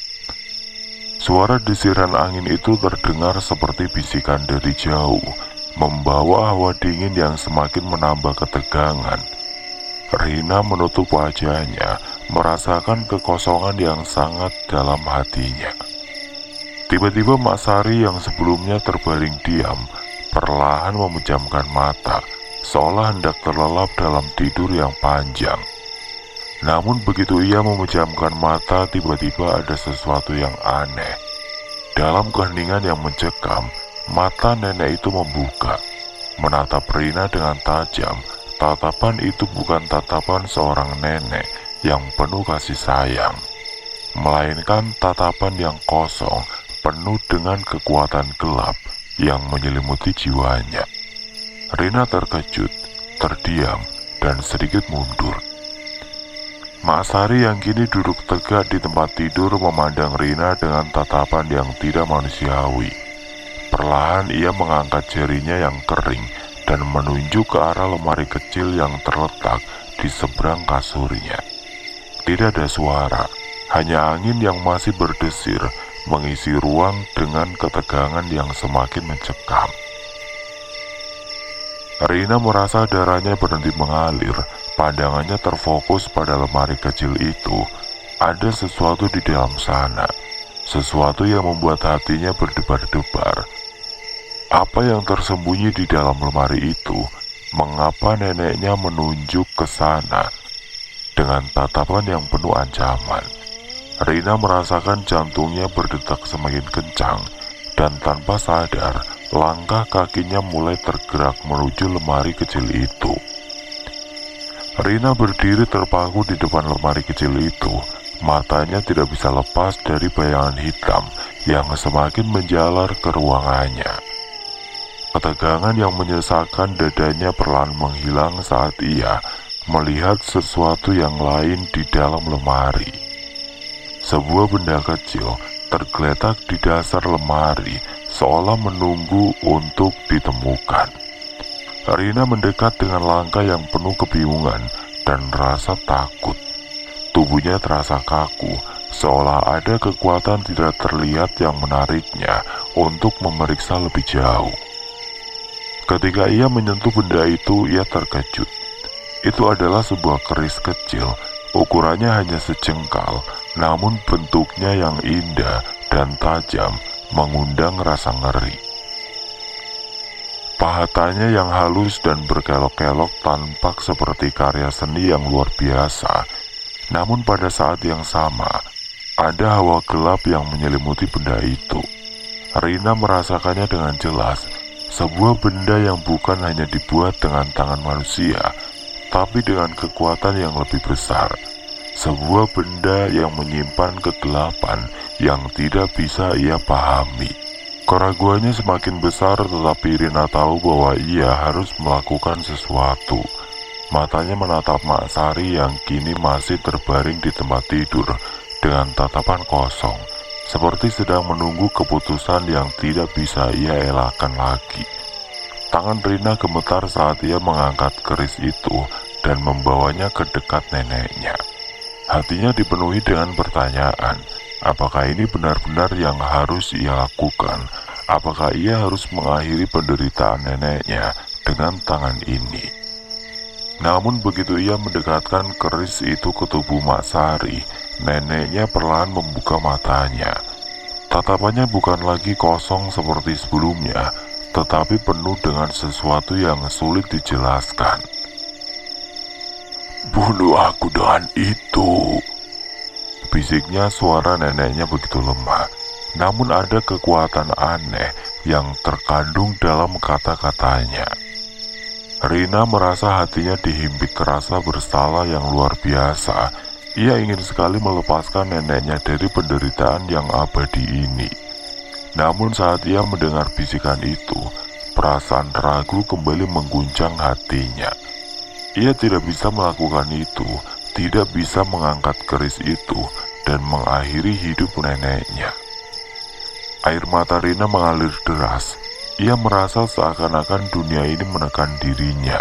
Suara desiran angin itu terdengar seperti bisikan dari jauh, membawa hawa dingin yang semakin menambah ketegangan. Rina menutup wajahnya, merasakan kekosongan yang sangat dalam hatinya. Tiba-tiba Mak Sari yang sebelumnya terbaring diam, perlahan memejamkan mata, seolah hendak terlelap dalam tidur yang panjang. Namun begitu ia memejamkan mata, tiba-tiba ada sesuatu yang aneh. Dalam keheningan yang mencekam, mata nenek itu membuka, menatap Rina dengan tajam. Tatapan itu bukan tatapan seorang nenek yang penuh kasih sayang, melainkan tatapan yang kosong, penuh dengan kekuatan gelap yang menyelimuti jiwanya. Rina terkejut, terdiam, dan sedikit mundur. Mak Sari yang kini duduk tegak di tempat tidur memandang Rina dengan tatapan yang tidak manusiawi. Perlahan ia mengangkat jarinya yang kering dan menunjuk ke arah lemari kecil yang terletak di seberang kasurnya. Tidak ada suara, hanya angin yang masih berdesir mengisi ruang dengan ketegangan yang semakin mencekam. Rina merasa darahnya berhenti mengalir, pandangannya terfokus pada lemari kecil itu. Ada sesuatu di dalam sana, sesuatu yang membuat hatinya berdebar-debar. Apa yang tersembunyi di dalam lemari itu? Mengapa neneknya menunjuk ke sana dengan tatapan yang penuh ancaman? Rina merasakan jantungnya berdetak semakin kencang, dan tanpa sadar, langkah kakinya mulai tergerak menuju lemari kecil itu. Rina berdiri terpaku di depan lemari kecil itu, matanya tidak bisa lepas dari bayangan hitam yang semakin menjalar ke ruangannya. Ketegangan yang menyesakkan dadanya perlahan menghilang saat ia melihat sesuatu yang lain di dalam lemari. Sebuah benda kecil tergeletak di dasar lemari, seolah menunggu untuk ditemukan. Rina mendekat dengan langkah yang penuh kebingungan dan rasa takut. Tubuhnya terasa kaku, seolah ada kekuatan tidak terlihat yang menariknya untuk memeriksa lebih jauh. Ketika ia menyentuh benda itu, ia terkejut. Itu adalah sebuah keris kecil, ukurannya hanya sejengkal, namun bentuknya yang indah dan tajam mengundang rasa ngeri. Pahatannya yang halus dan berkelok-kelok tampak seperti karya seni yang luar biasa. Namun pada saat yang sama, ada hawa gelap yang menyelimuti benda itu. Rina merasakannya dengan jelas, sebuah benda yang bukan hanya dibuat dengan tangan manusia, tapi dengan kekuatan yang lebih besar. Sebuah benda yang menyimpan kegelapan yang tidak bisa ia pahami. Keraguannya semakin besar, tetapi Rina tahu bahwa ia harus melakukan sesuatu. Matanya menatap Mak Sari yang kini masih terbaring di tempat tidur dengan tatapan kosong, seperti sedang menunggu keputusan yang tidak bisa ia elakkan lagi. Tangan Rina gemetar saat ia mengangkat keris itu dan membawanya ke dekat neneknya. Hatinya dipenuhi dengan pertanyaan, apakah ini benar-benar yang harus ia lakukan? Apakah ia harus mengakhiri penderitaan neneknya dengan tangan ini? Namun begitu ia mendekatkan keris itu ke tubuh Mak Sari, neneknya perlahan membuka matanya. Tatapannya bukan lagi kosong seperti sebelumnya, tetapi penuh dengan sesuatu yang sulit dijelaskan. "Bunuh aku dengan itu," bisiknya. Suara neneknya begitu lemah, namun ada kekuatan aneh yang terkandung dalam kata-katanya. Rina merasa hatinya dihimpit rasa bersalah yang luar biasa. Ia ingin sekali melepaskan neneknya dari penderitaan yang abadi ini. Namun saat ia mendengar bisikan itu, perasaan ragu kembali mengguncang hatinya. Ia tidak bisa melakukan itu, tidak bisa mengangkat keris itu dan mengakhiri hidup neneknya. Air mata Rina mengalir deras. Ia merasa seakan-akan dunia ini menekan dirinya,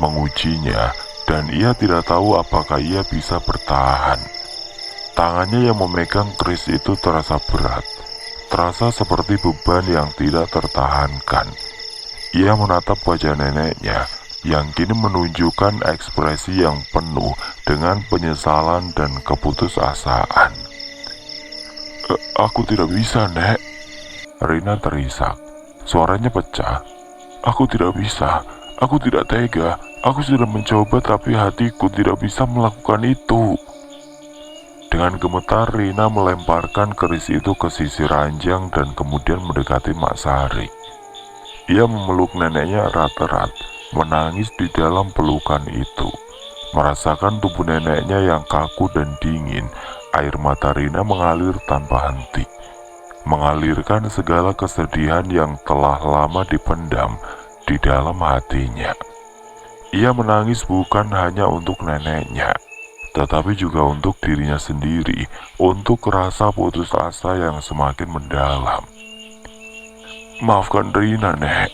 mengujinya, dan ia tidak tahu apakah ia bisa bertahan. Tangannya yang memegang keris itu terasa berat, terasa seperti beban yang tidak tertahankan. Ia menatap wajah neneknya, yang kini menunjukkan ekspresi yang penuh dengan penyesalan dan keputusasaan. Aku tidak bisa, Nek." Rina terisak. Suaranya pecah. "Aku tidak bisa, aku tidak tega, aku sudah mencoba tapi hatiku tidak bisa melakukan itu." Dengan gemetar Rina melemparkan keris itu ke sisi ranjang dan kemudian mendekati Mak Sari. Ia memeluk neneknya erat-erat, menangis di dalam pelukan itu. Merasakan tubuh neneknya yang kaku dan dingin, air mata Rina mengalir tanpa henti, mengalirkan segala kesedihan yang telah lama dipendam di dalam hatinya. Ia menangis bukan hanya untuk neneknya, tetapi juga untuk dirinya sendiri, untuk rasa putus asa yang semakin mendalam. "Maafkan Rina, Nek."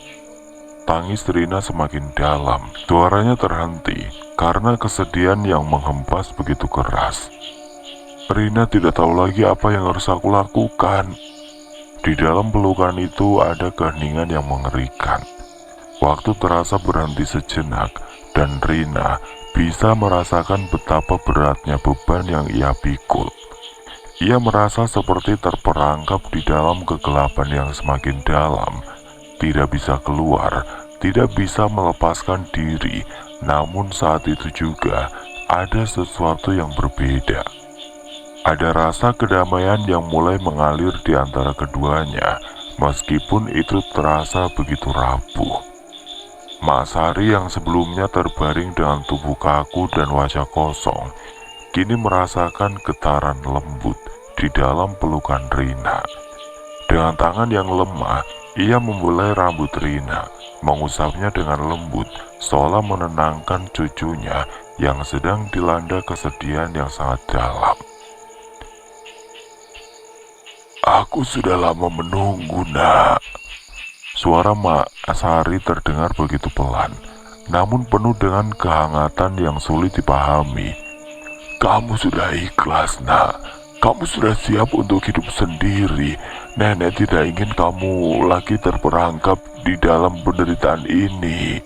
Tangis Rina semakin dalam, suaranya terhenti karena kesedihan yang menghempas begitu keras. Rina tidak tahu lagi apa yang harus aku lakukan. Di dalam pelukan itu ada keheningan yang mengerikan. Waktu terasa berhenti sejenak, dan Rina bisa merasakan betapa beratnya beban yang ia pikul. Ia merasa seperti terperangkap di dalam kegelapan yang semakin dalam, tidak bisa keluar, tidak bisa melepaskan diri. Namun saat itu juga ada sesuatu yang berbeda. Ada rasa kedamaian yang mulai mengalir di antara keduanya, meskipun itu terasa begitu rapuh. Mak Sari yang sebelumnya terbaring dengan tubuh kaku dan wajah kosong, kini merasakan getaran lembut di dalam pelukan Rina. Dengan tangan yang lemah, ia membelai rambut Rina, mengusapnya dengan lembut, seolah menenangkan cucunya yang sedang dilanda kesedihan yang sangat dalam. "Aku sudah lama menunggu, Nak." Suara Mak Sari terdengar begitu pelan, namun penuh dengan kehangatan yang sulit dipahami. "Kamu sudah ikhlas, Nak. Kamu sudah siap untuk hidup sendiri. Nenek tidak ingin kamu lagi terperangkap di dalam penderitaan ini."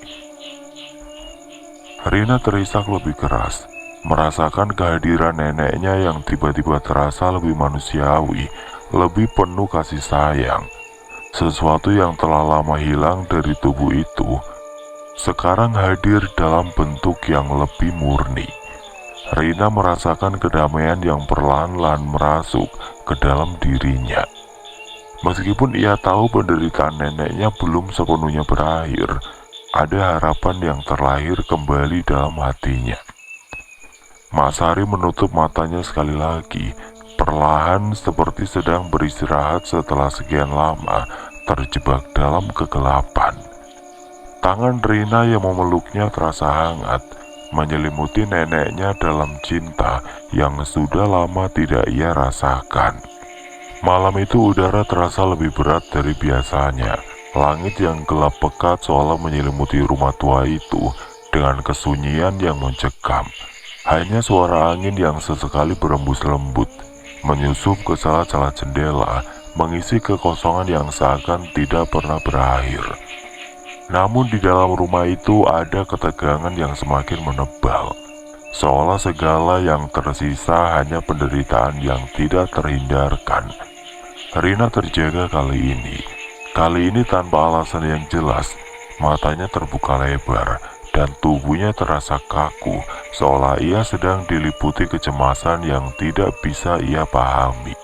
Rina terisak lebih keras, merasakan kehadiran neneknya yang tiba-tiba terasa lebih manusiawi, lebih penuh kasih sayang. Sesuatu yang telah lama hilang dari tubuh itu, sekarang hadir dalam bentuk yang lebih murni. Rina merasakan kedamaian yang perlahan-lahan merasuk ke dalam dirinya. Meskipun ia tahu penderitaan neneknya belum sepenuhnya berakhir, ada harapan yang terlahir kembali dalam hatinya. Mak Sari menutup matanya sekali lagi, perlahan seperti sedang beristirahat setelah sekian lama terjebak dalam kegelapan. Tangan Rina yang memeluknya terasa hangat, menyelimuti neneknya dalam cinta yang sudah lama tidak ia rasakan. Malam itu udara terasa lebih berat dari biasanya. Langit yang gelap pekat seolah menyelimuti rumah tua itu dengan kesunyian yang mencekam. Hanya suara angin yang sesekali berembus lembut, menyusup ke celah-celah jendela, mengisi kekosongan yang seakan tidak pernah berakhir. Namun di dalam rumah itu ada ketegangan yang semakin menebal, seolah segala yang tersisa hanya penderitaan yang tidak terhindarkan. Rina terjaga kali ini tanpa alasan yang jelas. Matanya terbuka lebar dan tubuhnya terasa kaku, seolah ia sedang diliputi kecemasan yang tidak bisa ia pahami.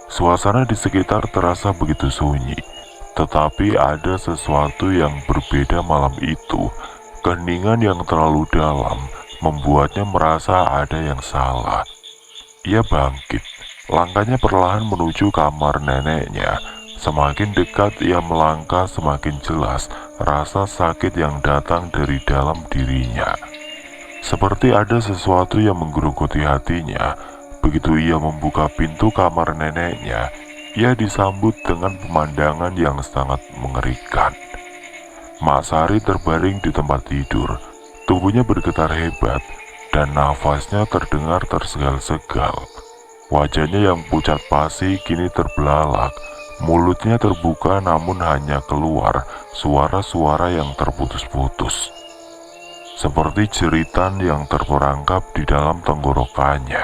Suasana di sekitar terasa begitu sunyi, tetapi ada sesuatu yang berbeda malam itu. Keheningan yang terlalu dalam membuatnya merasa ada yang salah. Ia bangkit, langkahnya perlahan menuju kamar neneknya. Semakin dekat ia melangkah, semakin jelas rasa sakit yang datang dari dalam dirinya. Seperti ada sesuatu yang menggerogoti hatinya. Begitu ia membuka pintu kamar neneknya, ia disambut dengan pemandangan yang sangat mengerikan. Mak Sari terbaring di tempat tidur, tubuhnya bergetar hebat, dan nafasnya terdengar tersegal-segal. Wajahnya yang pucat pasi kini terbelalak. Mulutnya terbuka namun hanya keluar suara-suara yang terputus-putus, seperti jeritan yang terperangkap di dalam tenggorokannya.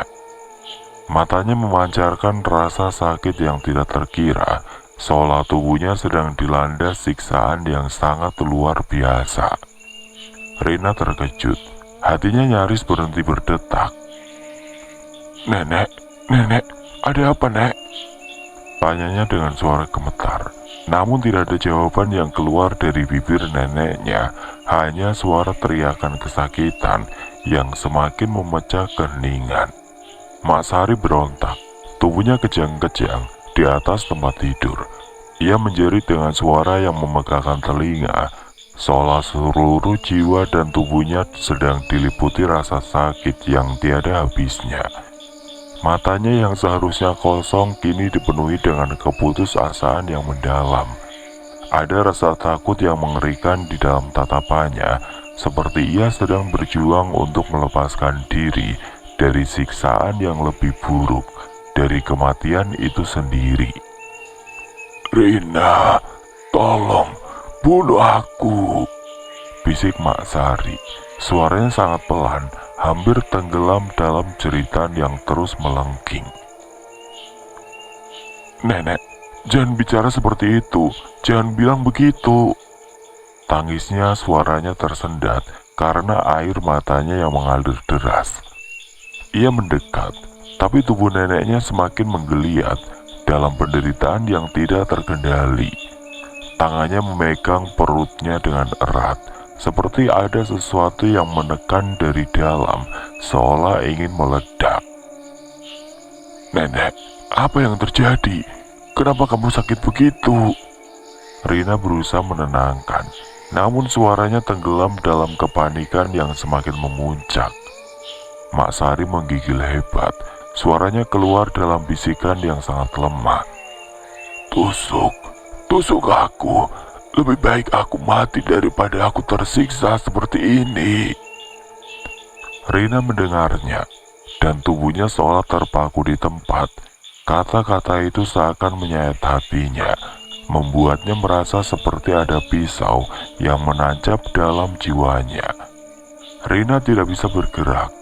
Matanya memancarkan rasa sakit yang tidak terkira, seolah tubuhnya sedang dilanda siksaan yang sangat luar biasa. Rina terkejut, hatinya nyaris berhenti berdetak. Nenek, ada apa, Nek?" Tanyanya dengan suara gemetar. Namun tidak ada jawaban yang keluar dari bibir neneknya, hanya suara teriakan kesakitan yang semakin memecah keheningan. Mak Sari berontak, tubuhnya kejang-kejang di atas tempat tidur. Ia menjerit dengan suara yang memegahkan telinga, seolah seluruh jiwa dan tubuhnya sedang diliputi rasa sakit yang tiada habisnya. Matanya yang seharusnya kosong kini dipenuhi dengan keputusasaan yang mendalam. Ada rasa takut yang mengerikan di dalam tatapannya, seperti ia sedang berjuang untuk melepaskan diri dari siksaan yang lebih buruk, dari kematian itu sendiri. "Rina, tolong, bunuh aku," bisik Mak Sari. Suaranya sangat pelan, hampir tenggelam dalam jeritan yang terus melengking. "Nenek, jangan bicara seperti itu, jangan bilang begitu." Tangisnya, suaranya tersendat karena air matanya yang mengalir deras. Ia mendekat, tapi tubuh neneknya semakin menggeliat dalam penderitaan yang tidak terkendali. Tangannya memegang perutnya dengan erat, seperti ada sesuatu yang menekan dari dalam, seolah ingin meledak. "Nenek, apa yang terjadi? Kenapa kamu sakit begitu?" Rina berusaha menenangkan, namun suaranya tenggelam dalam kepanikan yang semakin memuncak. Mak Sari menggigil hebat, suaranya keluar dalam bisikan yang sangat lemah. Tusuk aku, Lebih baik aku mati daripada aku tersiksa seperti ini. Rina mendengarnya, dan tubuhnya seolah terpaku di tempat. Kata-kata itu seakan menyayat hatinya, membuatnya merasa seperti ada pisau yang menancap dalam jiwanya. Rina tidak bisa bergerak,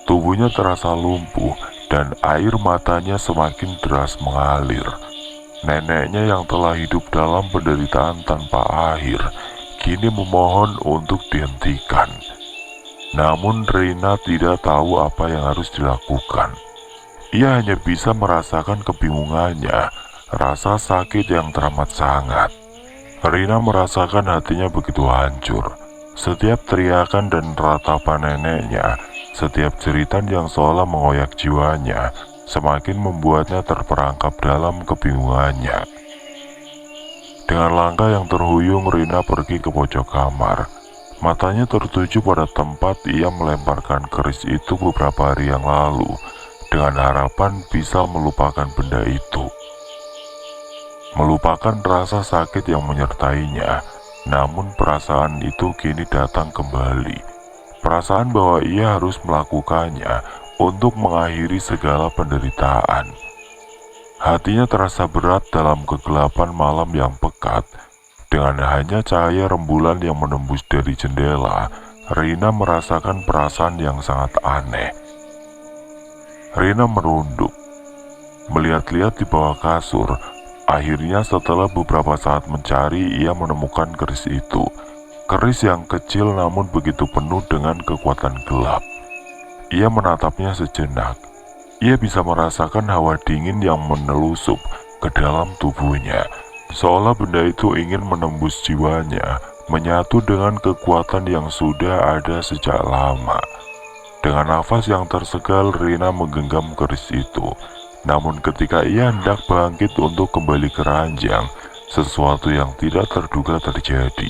tubuhnya terasa lumpuh dan air matanya semakin deras mengalir. Neneknya yang telah hidup dalam penderitaan tanpa akhir, kini memohon untuk dihentikan. Namun Rina tidak tahu apa yang harus dilakukan. Ia hanya bisa merasakan kebingungannya, rasa sakit yang teramat sangat. Rina merasakan hatinya begitu hancur. Setiap teriakan dan ratapan neneknya, setiap jeritan yang seolah mengoyak jiwanya, semakin membuatnya terperangkap dalam kebingungannya. Dengan langkah yang terhuyung, Rina pergi ke pojok kamar. Matanya tertuju pada tempat ia melemparkan keris itu beberapa hari yang lalu, dengan harapan bisa melupakan benda itu. Melupakan rasa sakit yang menyertainya, namun perasaan itu kini datang kembali. Perasaan bahwa ia harus melakukannya untuk mengakhiri segala penderitaan. Hatinya terasa berat dalam kegelapan malam yang pekat. Dengan hanya cahaya rembulan yang menembus dari jendela, Rina merasakan perasaan yang sangat aneh. Rina merunduk, melihat-lihat di bawah kasur. Akhirnya setelah beberapa saat mencari, ia menemukan keris itu. Keris yang kecil namun begitu penuh dengan kekuatan gelap. Ia menatapnya sejenak. Ia bisa merasakan hawa dingin yang menelusup ke dalam tubuhnya, seolah benda itu ingin menembus jiwanya, menyatu dengan kekuatan yang sudah ada sejak lama. Dengan nafas yang tersegal, Rina menggenggam keris itu. Namun ketika ia hendak bangkit untuk kembali ke ranjang, sesuatu yang tidak terduga terjadi.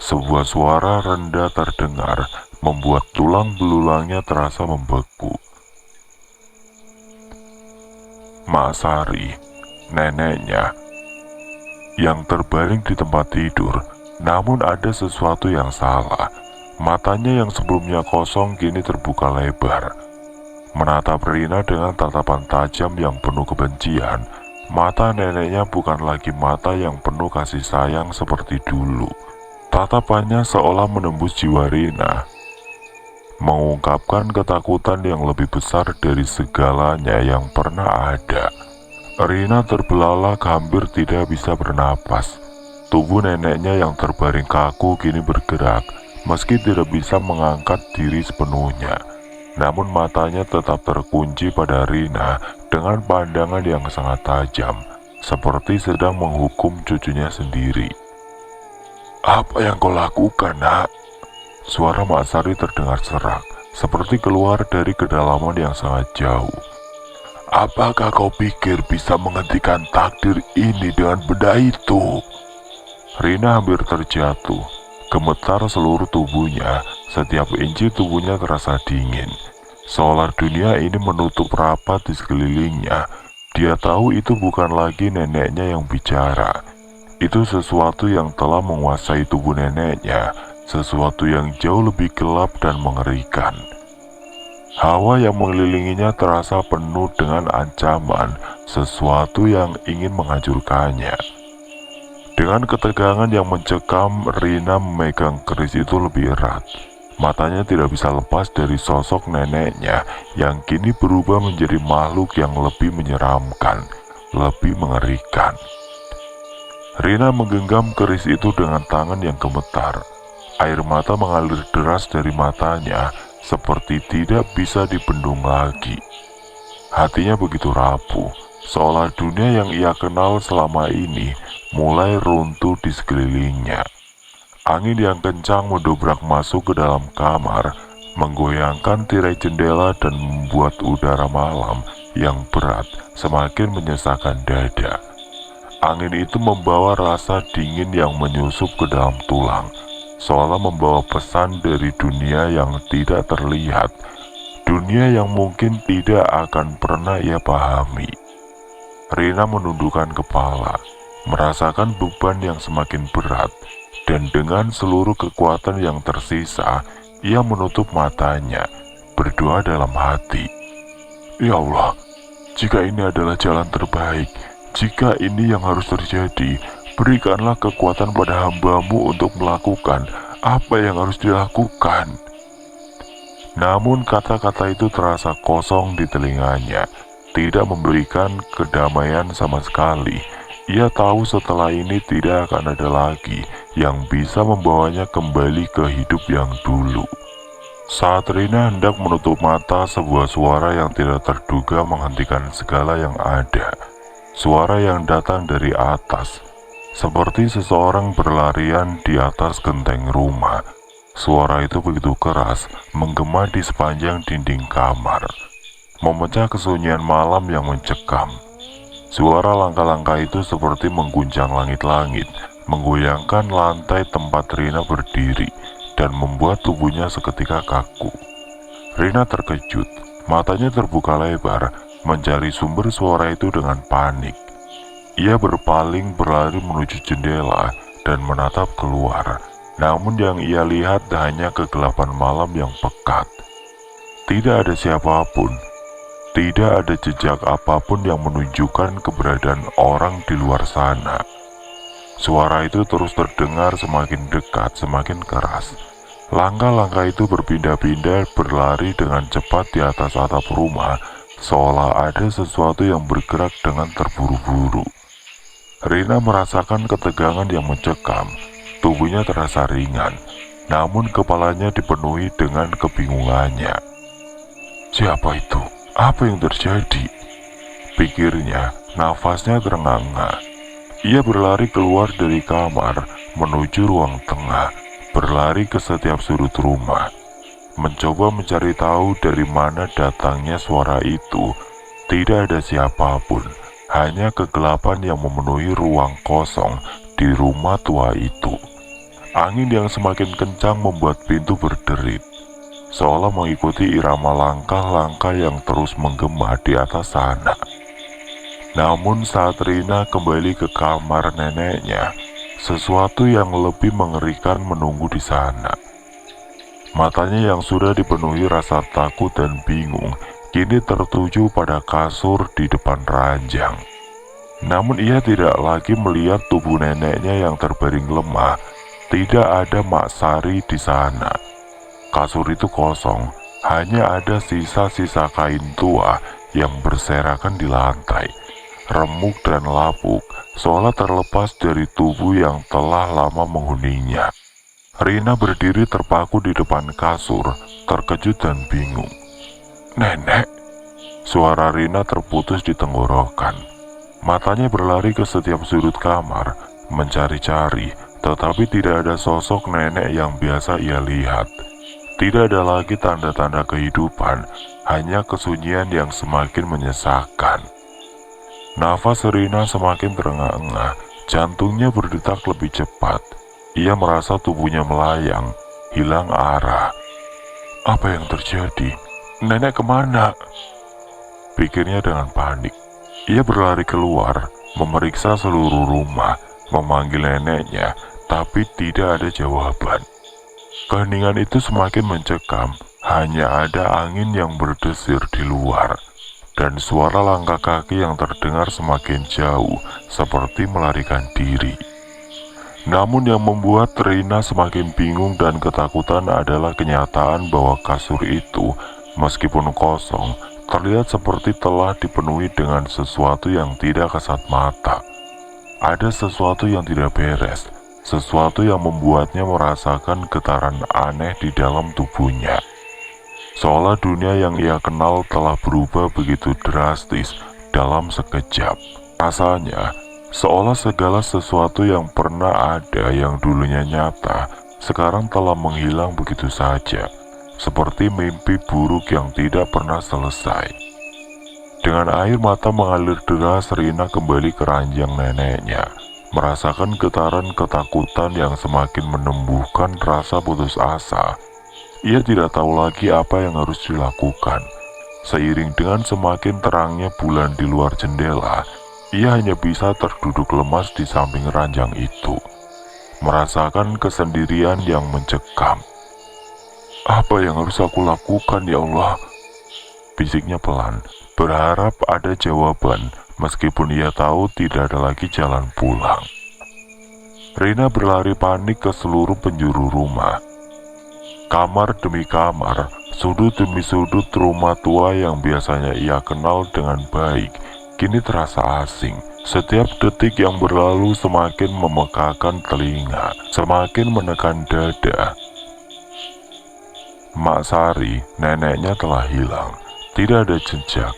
Sebuah suara rendah terdengar, membuat tulang belulangnya terasa membeku. Mak Sari, neneknya, yang terbaring di tempat tidur. Namun ada sesuatu yang salah. Matanya yang sebelumnya kosong kini terbuka lebar, menatap Rina dengan tatapan tajam yang penuh kebencian. Mata neneknya bukan lagi mata yang penuh kasih sayang seperti dulu. Tatapannya seolah menembus jiwa Rina, mengungkapkan ketakutan yang lebih besar dari segalanya yang pernah ada. Rina terbelalak hampir tidak bisa bernapas. Tubuh neneknya yang terbaring kaku kini bergerak, meski tidak bisa mengangkat diri sepenuhnya. Namun matanya tetap terkunci pada Rina dengan pandangan yang sangat tajam, seperti sedang menghukum cucunya sendiri. "Apa yang kau lakukan, nak?" Suara Mak Sari terdengar serak, seperti keluar dari kedalaman yang sangat jauh. "Apakah kau pikir bisa menghentikan takdir ini dengan benda itu?" Rina hampir terjatuh, gemetar seluruh tubuhnya. Setiap inci tubuhnya terasa dingin, seolah dunia ini menutup rapat di sekelilingnya. Dia tahu itu bukan lagi neneknya yang bicara. Itu sesuatu yang telah menguasai tubuh neneknya, sesuatu yang jauh lebih gelap dan mengerikan. Hawa yang mengelilinginya terasa penuh dengan ancaman, sesuatu yang ingin menghancurkannya. Dengan ketegangan yang mencekam, Rina memegang keris itu lebih erat. Matanya tidak bisa lepas dari sosok neneknya yang kini berubah menjadi makhluk yang lebih menyeramkan, lebih mengerikan. Rina menggenggam keris itu dengan tangan yang gemetar. Air mata mengalir deras dari matanya, seperti tidak bisa dibendung lagi. Hatinya begitu rapuh, seolah dunia yang ia kenal selama ini mulai runtuh di sekelilingnya. Angin yang kencang mendobrak masuk ke dalam kamar, menggoyangkan tirai jendela dan membuat udara malam yang berat semakin menyesakkan dada. Angin itu membawa rasa dingin yang menyusup ke dalam tulang, seolah membawa pesan dari dunia yang tidak terlihat, dunia yang mungkin tidak akan pernah ia pahami. Rina menundukkan kepala. Merasakan beban yang semakin berat, dan dengan seluruh kekuatan yang tersisa, ia menutup matanya, berdoa dalam hati. Ya Allah, jika ini adalah jalan terbaik, jika ini yang harus terjadi, berikanlah kekuatan pada hamba-Mu untuk melakukan apa yang harus dilakukan. Namun kata-kata itu terasa kosong di telinganya, tidak memberikan kedamaian sama sekali. Ia tahu setelah ini tidak akan ada lagi yang bisa membawanya kembali ke hidup yang dulu. Saat Rina hendak menutup mata, sebuah suara yang tidak terduga menghentikan segala yang ada. Suara yang datang dari atas, seperti seseorang berlarian di atas genteng rumah. Suara itu begitu keras, menggema di sepanjang dinding kamar, memecah kesunyian malam yang mencekam. Suara langkah-langkah itu seperti mengguncang langit-langit, menggoyangkan lantai tempat Rina berdiri, dan membuat tubuhnya seketika kaku. Rina terkejut, matanya terbuka lebar, mencari sumber suara itu dengan panik. Ia berpaling berlari menuju jendela dan menatap keluar. Namun yang ia lihat hanya kegelapan malam yang pekat. Tidak ada siapapun, tidak ada jejak apapun yang menunjukkan keberadaan orang di luar sana. Suara itu terus terdengar semakin dekat, semakin keras. Langkah-langkah itu berpindah-pindah berlari dengan cepat di atas atap rumah, seolah ada sesuatu yang bergerak dengan terburu-buru. Rina merasakan ketegangan yang mencekam. Tubuhnya terasa ringan, namun kepalanya dipenuhi dengan kebingungannya. Siapa itu? Apa yang terjadi? Pikirnya, nafasnya terengah-engah. Ia berlari keluar dari kamar, menuju ruang tengah, berlari ke setiap sudut rumah, mencoba mencari tahu dari mana datangnya suara itu. Tidak ada siapapun, hanya kegelapan yang memenuhi ruang kosong di rumah tua itu. Angin yang semakin kencang membuat pintu berderit, seolah mengikuti irama langkah-langkah yang terus menggema di atas sana. Namun saat Rina kembali ke kamar neneknya, sesuatu yang lebih mengerikan menunggu di sana. Matanya yang sudah dipenuhi rasa takut dan bingung, kini tertuju pada kasur di depan ranjang. Namun ia tidak lagi melihat tubuh neneknya yang terbaring lemah. Tidak ada Mak Sari di sana. Kasur itu kosong, hanya ada sisa-sisa kain tua yang berserakan di lantai, remuk dan lapuk, seolah terlepas dari tubuh yang telah lama menghuninya. Rina berdiri terpaku di depan kasur, terkejut dan bingung. Nenek, suara Rina terputus di tenggorokan. Matanya berlari ke setiap sudut kamar, mencari-cari, tetapi tidak ada sosok nenek yang biasa ia lihat. Tidak ada lagi tanda-tanda kehidupan, hanya kesunyian yang semakin menyesakan. Nafas Rina semakin terengah-engah, jantungnya berdetak lebih cepat. Ia merasa tubuhnya melayang, hilang arah. Apa yang terjadi? Nenek kemana? Pikirnya dengan panik. Ia berlari keluar, memeriksa seluruh rumah, memanggil neneknya, tapi tidak ada jawaban. Keheningan itu semakin mencekam, hanya ada angin yang berdesir di luar, dan suara langkah kaki yang terdengar semakin jauh, seperti melarikan diri. Namun yang membuat Rina semakin bingung dan ketakutan adalah kenyataan bahwa kasur itu, meskipun kosong, terlihat seperti telah dipenuhi dengan sesuatu yang tidak kasat mata. Ada sesuatu yang tidak beres, sesuatu yang membuatnya merasakan getaran aneh di dalam tubuhnya. Seolah dunia yang ia kenal telah berubah begitu drastis dalam sekejap. Rasanya, seolah segala sesuatu yang pernah ada yang dulunya nyata, sekarang telah menghilang begitu saja, seperti mimpi buruk yang tidak pernah selesai. Dengan air mata mengalir deras, Rina kembali ke ranjang neneknya, merasakan getaran ketakutan yang semakin menumbuhkan rasa putus asa. Ia tidak tahu lagi apa yang harus dilakukan. Seiring dengan semakin terangnya bulan di luar jendela, Ia hanya bisa terduduk lemas di samping ranjang itu, merasakan kesendirian yang mencekam. Apa yang harus aku lakukan, ya Allah? Bisiknya pelan, berharap ada jawaban, meskipun ia tahu tidak ada lagi jalan pulang. Rina berlari panik ke seluruh penjuru rumah. Kamar demi kamar, sudut demi sudut rumah tua yang biasanya ia kenal dengan baik, kini terasa asing. Setiap detik yang berlalu semakin memekakan telinga, semakin menekan dada. Mak Sari, neneknya telah hilang. Tidak ada jejak,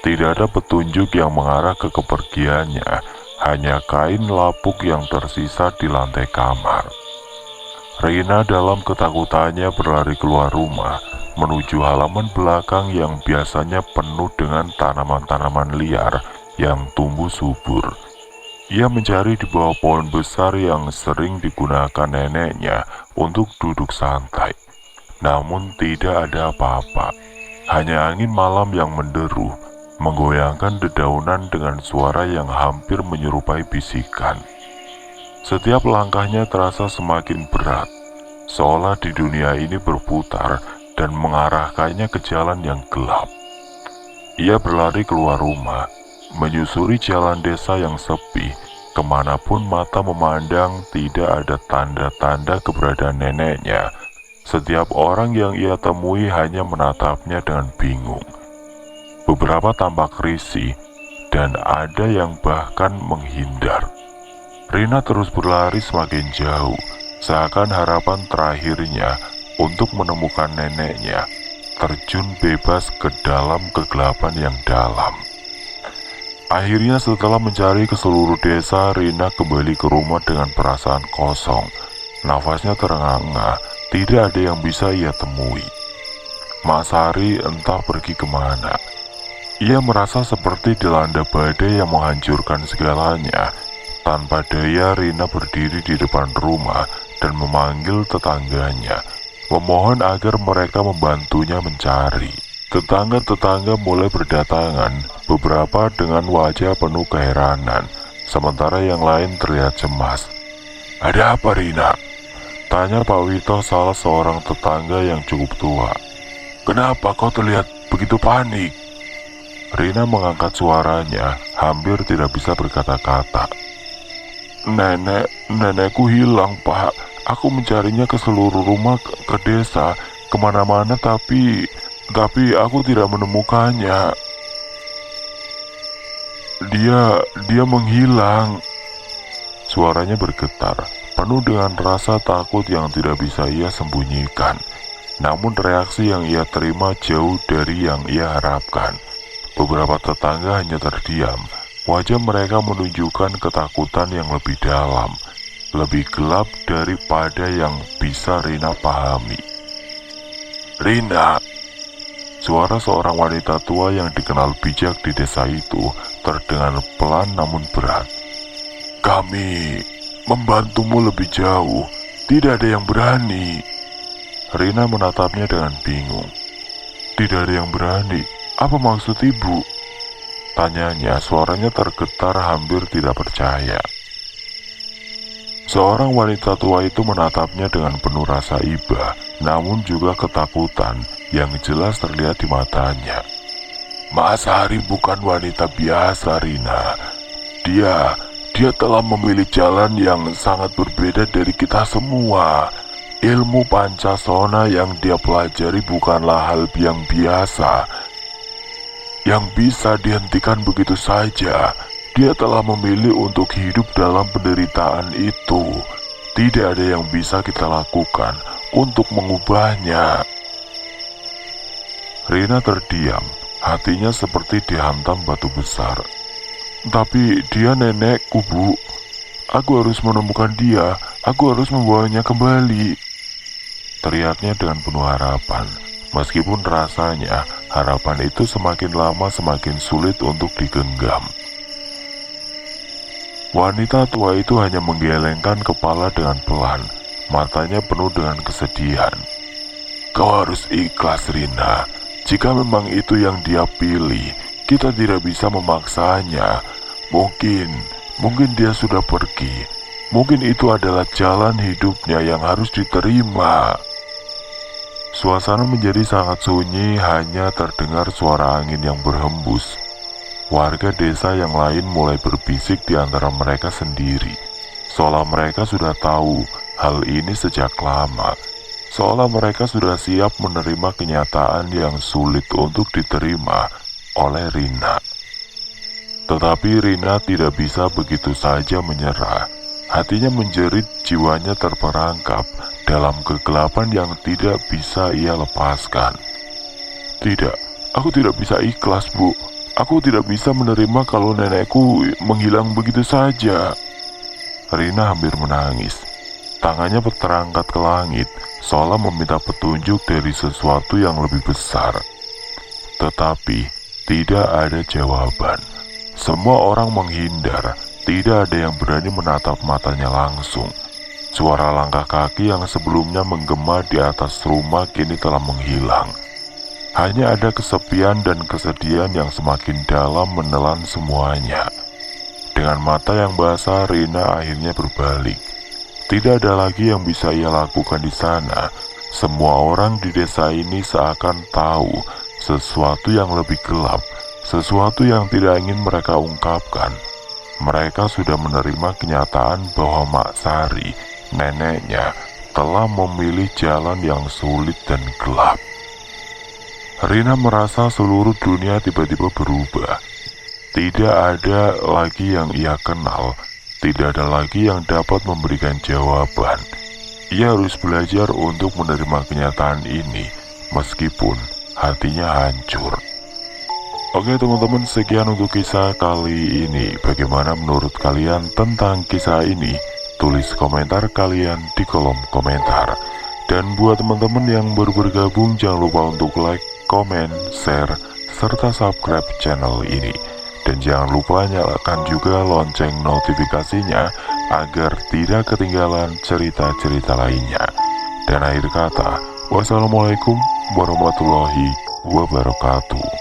tidak ada petunjuk yang mengarah ke kepergiannya, hanya kain lapuk yang tersisa di lantai kamar. Rina dalam ketakutannya berlari keluar rumah, menuju halaman belakang yang biasanya penuh dengan tanaman-tanaman liar yang tumbuh subur. Ia mencari di bawah pohon besar yang sering digunakan neneknya untuk duduk santai. Namun tidak ada apa-apa, hanya angin malam yang menderu, menggoyangkan dedaunan dengan suara yang hampir menyerupai bisikan. Setiap langkahnya terasa semakin berat, seolah di dunia ini berputar dan mengarahkannya ke jalan yang gelap. Ia berlari keluar rumah, menyusuri jalan desa yang sepi. Kemanapun mata memandang, tidak ada tanda-tanda keberadaan neneknya. Setiap orang yang ia temui hanya menatapnya dengan bingung. Beberapa tampak risih, dan ada yang bahkan menghindar. Rina terus berlari semakin jauh, seakan harapan terakhirnya untuk menemukan neneknya terjun bebas ke dalam kegelapan yang dalam. Akhirnya setelah mencari ke seluruh desa, Rina kembali ke rumah dengan perasaan kosong. Nafasnya terengah-engah, tidak ada yang bisa ia temui. Mak Sari entah pergi kemana. Ia merasa seperti dilanda badai yang menghancurkan segalanya. Tanpa daya, Rina berdiri di depan rumah dan memanggil tetangganya, memohon agar mereka membantunya mencari. Tetangga-tetangga mulai berdatangan, beberapa dengan wajah penuh keheranan, sementara yang lain terlihat cemas. "Ada apa, Rina?" tanya Pak Wito, salah seorang tetangga yang cukup tua. "Kenapa kau terlihat begitu panik?" Rina mengangkat suaranya, hampir tidak bisa berkata-kata. Nenekku hilang, Pak. Aku mencarinya ke seluruh rumah, ke desa, kemana-mana, tapi aku tidak menemukannya. Dia menghilang." Suaranya bergetar, penuh dengan rasa takut yang tidak bisa ia sembunyikan. Namun reaksi yang ia terima jauh dari yang ia harapkan. Beberapa tetangga hanya terdiam. Wajah mereka menunjukkan ketakutan yang lebih dalam, lebih gelap daripada yang bisa Rina pahami. "Rina!" Suara seorang wanita tua yang dikenal bijak di desa itu terdengar pelan namun berat. "Kami membantumu lebih jauh. Tidak ada yang berani." Rina menatapnya dengan bingung. "Tidak ada yang berani? Apa maksud ibu?" tanyanya, suaranya tergetar hampir tidak percaya. Seorang wanita tua itu menatapnya dengan penuh rasa iba, namun juga ketakutan yang jelas terlihat di matanya. "Mas Hari bukan wanita biasa, Rina. Dia telah memilih jalan yang sangat berbeda dari kita semua. Ilmu Pancasona yang dia pelajari bukanlah hal yang biasa, yang bisa dihentikan begitu saja. Dia telah memilih untuk hidup dalam penderitaan itu. Tidak ada yang bisa kita lakukan untuk mengubahnya." Rina terdiam, hatinya seperti dihantam batu besar. "Tapi dia nenekku, Bu. Aku harus menemukan dia. Aku harus membawanya kembali." Teriaknya dengan penuh harapan. Meskipun rasanya harapan itu semakin lama semakin sulit untuk digenggam. Wanita tua itu hanya menggelengkan kepala dengan pelan, matanya penuh dengan kesedihan. "Kau harus ikhlas, Rina. Jika memang itu yang dia pilih, kita tidak bisa memaksanya. Mungkin dia sudah pergi. Mungkin itu adalah jalan hidupnya yang harus diterima. Suasana menjadi sangat sunyi, hanya terdengar suara angin yang berhembus. Warga desa yang lain mulai berbisik di antara mereka sendiri, seolah mereka sudah tahu hal ini sejak lama, seolah mereka sudah siap menerima kenyataan yang sulit untuk diterima oleh Rina. Tetapi Rina tidak bisa begitu saja menyerah. Hatinya menjerit, jiwanya terperangkap dalam kegelapan yang tidak bisa ia lepaskan. Tidak, aku tidak bisa ikhlas, Bu. Aku tidak bisa menerima kalau nenekku menghilang begitu saja. Rina hampir menangis. Tangannya terangkat ke langit, seolah meminta petunjuk dari sesuatu yang lebih besar. Tetapi tidak ada jawaban. Semua orang menghindar. Tidak ada yang berani menatap matanya langsung. Suara langkah kaki yang sebelumnya menggema di atas rumah kini telah menghilang. Hanya ada kesepian dan kesedihan yang semakin dalam menelan semuanya. Dengan mata yang basah, Rina akhirnya berbalik. Tidak ada lagi yang bisa ia lakukan di sana. Semua orang di desa ini seakan tahu sesuatu yang lebih gelap, sesuatu yang tidak ingin mereka ungkapkan. Mereka sudah menerima kenyataan bahwa Mak Sari, neneknya, telah memilih jalan yang sulit dan gelap. Rina merasa seluruh dunia tiba-tiba berubah. Tidak ada lagi yang ia kenal, tidak ada lagi yang dapat memberikan jawaban. Ia harus belajar untuk menerima kenyataan ini, meskipun hatinya hancur. Oke teman-teman, sekian untuk kisah kali ini. Bagaimana menurut kalian tentang kisah ini? Tulis komentar kalian di kolom komentar. Dan buat teman-teman yang baru bergabung, jangan lupa untuk like, komen, share, serta subscribe channel ini. Dan jangan lupa nyalakan juga lonceng notifikasinya agar tidak ketinggalan cerita-cerita lainnya. Dan akhir kata, wassalamualaikum warahmatullahi wabarakatuh.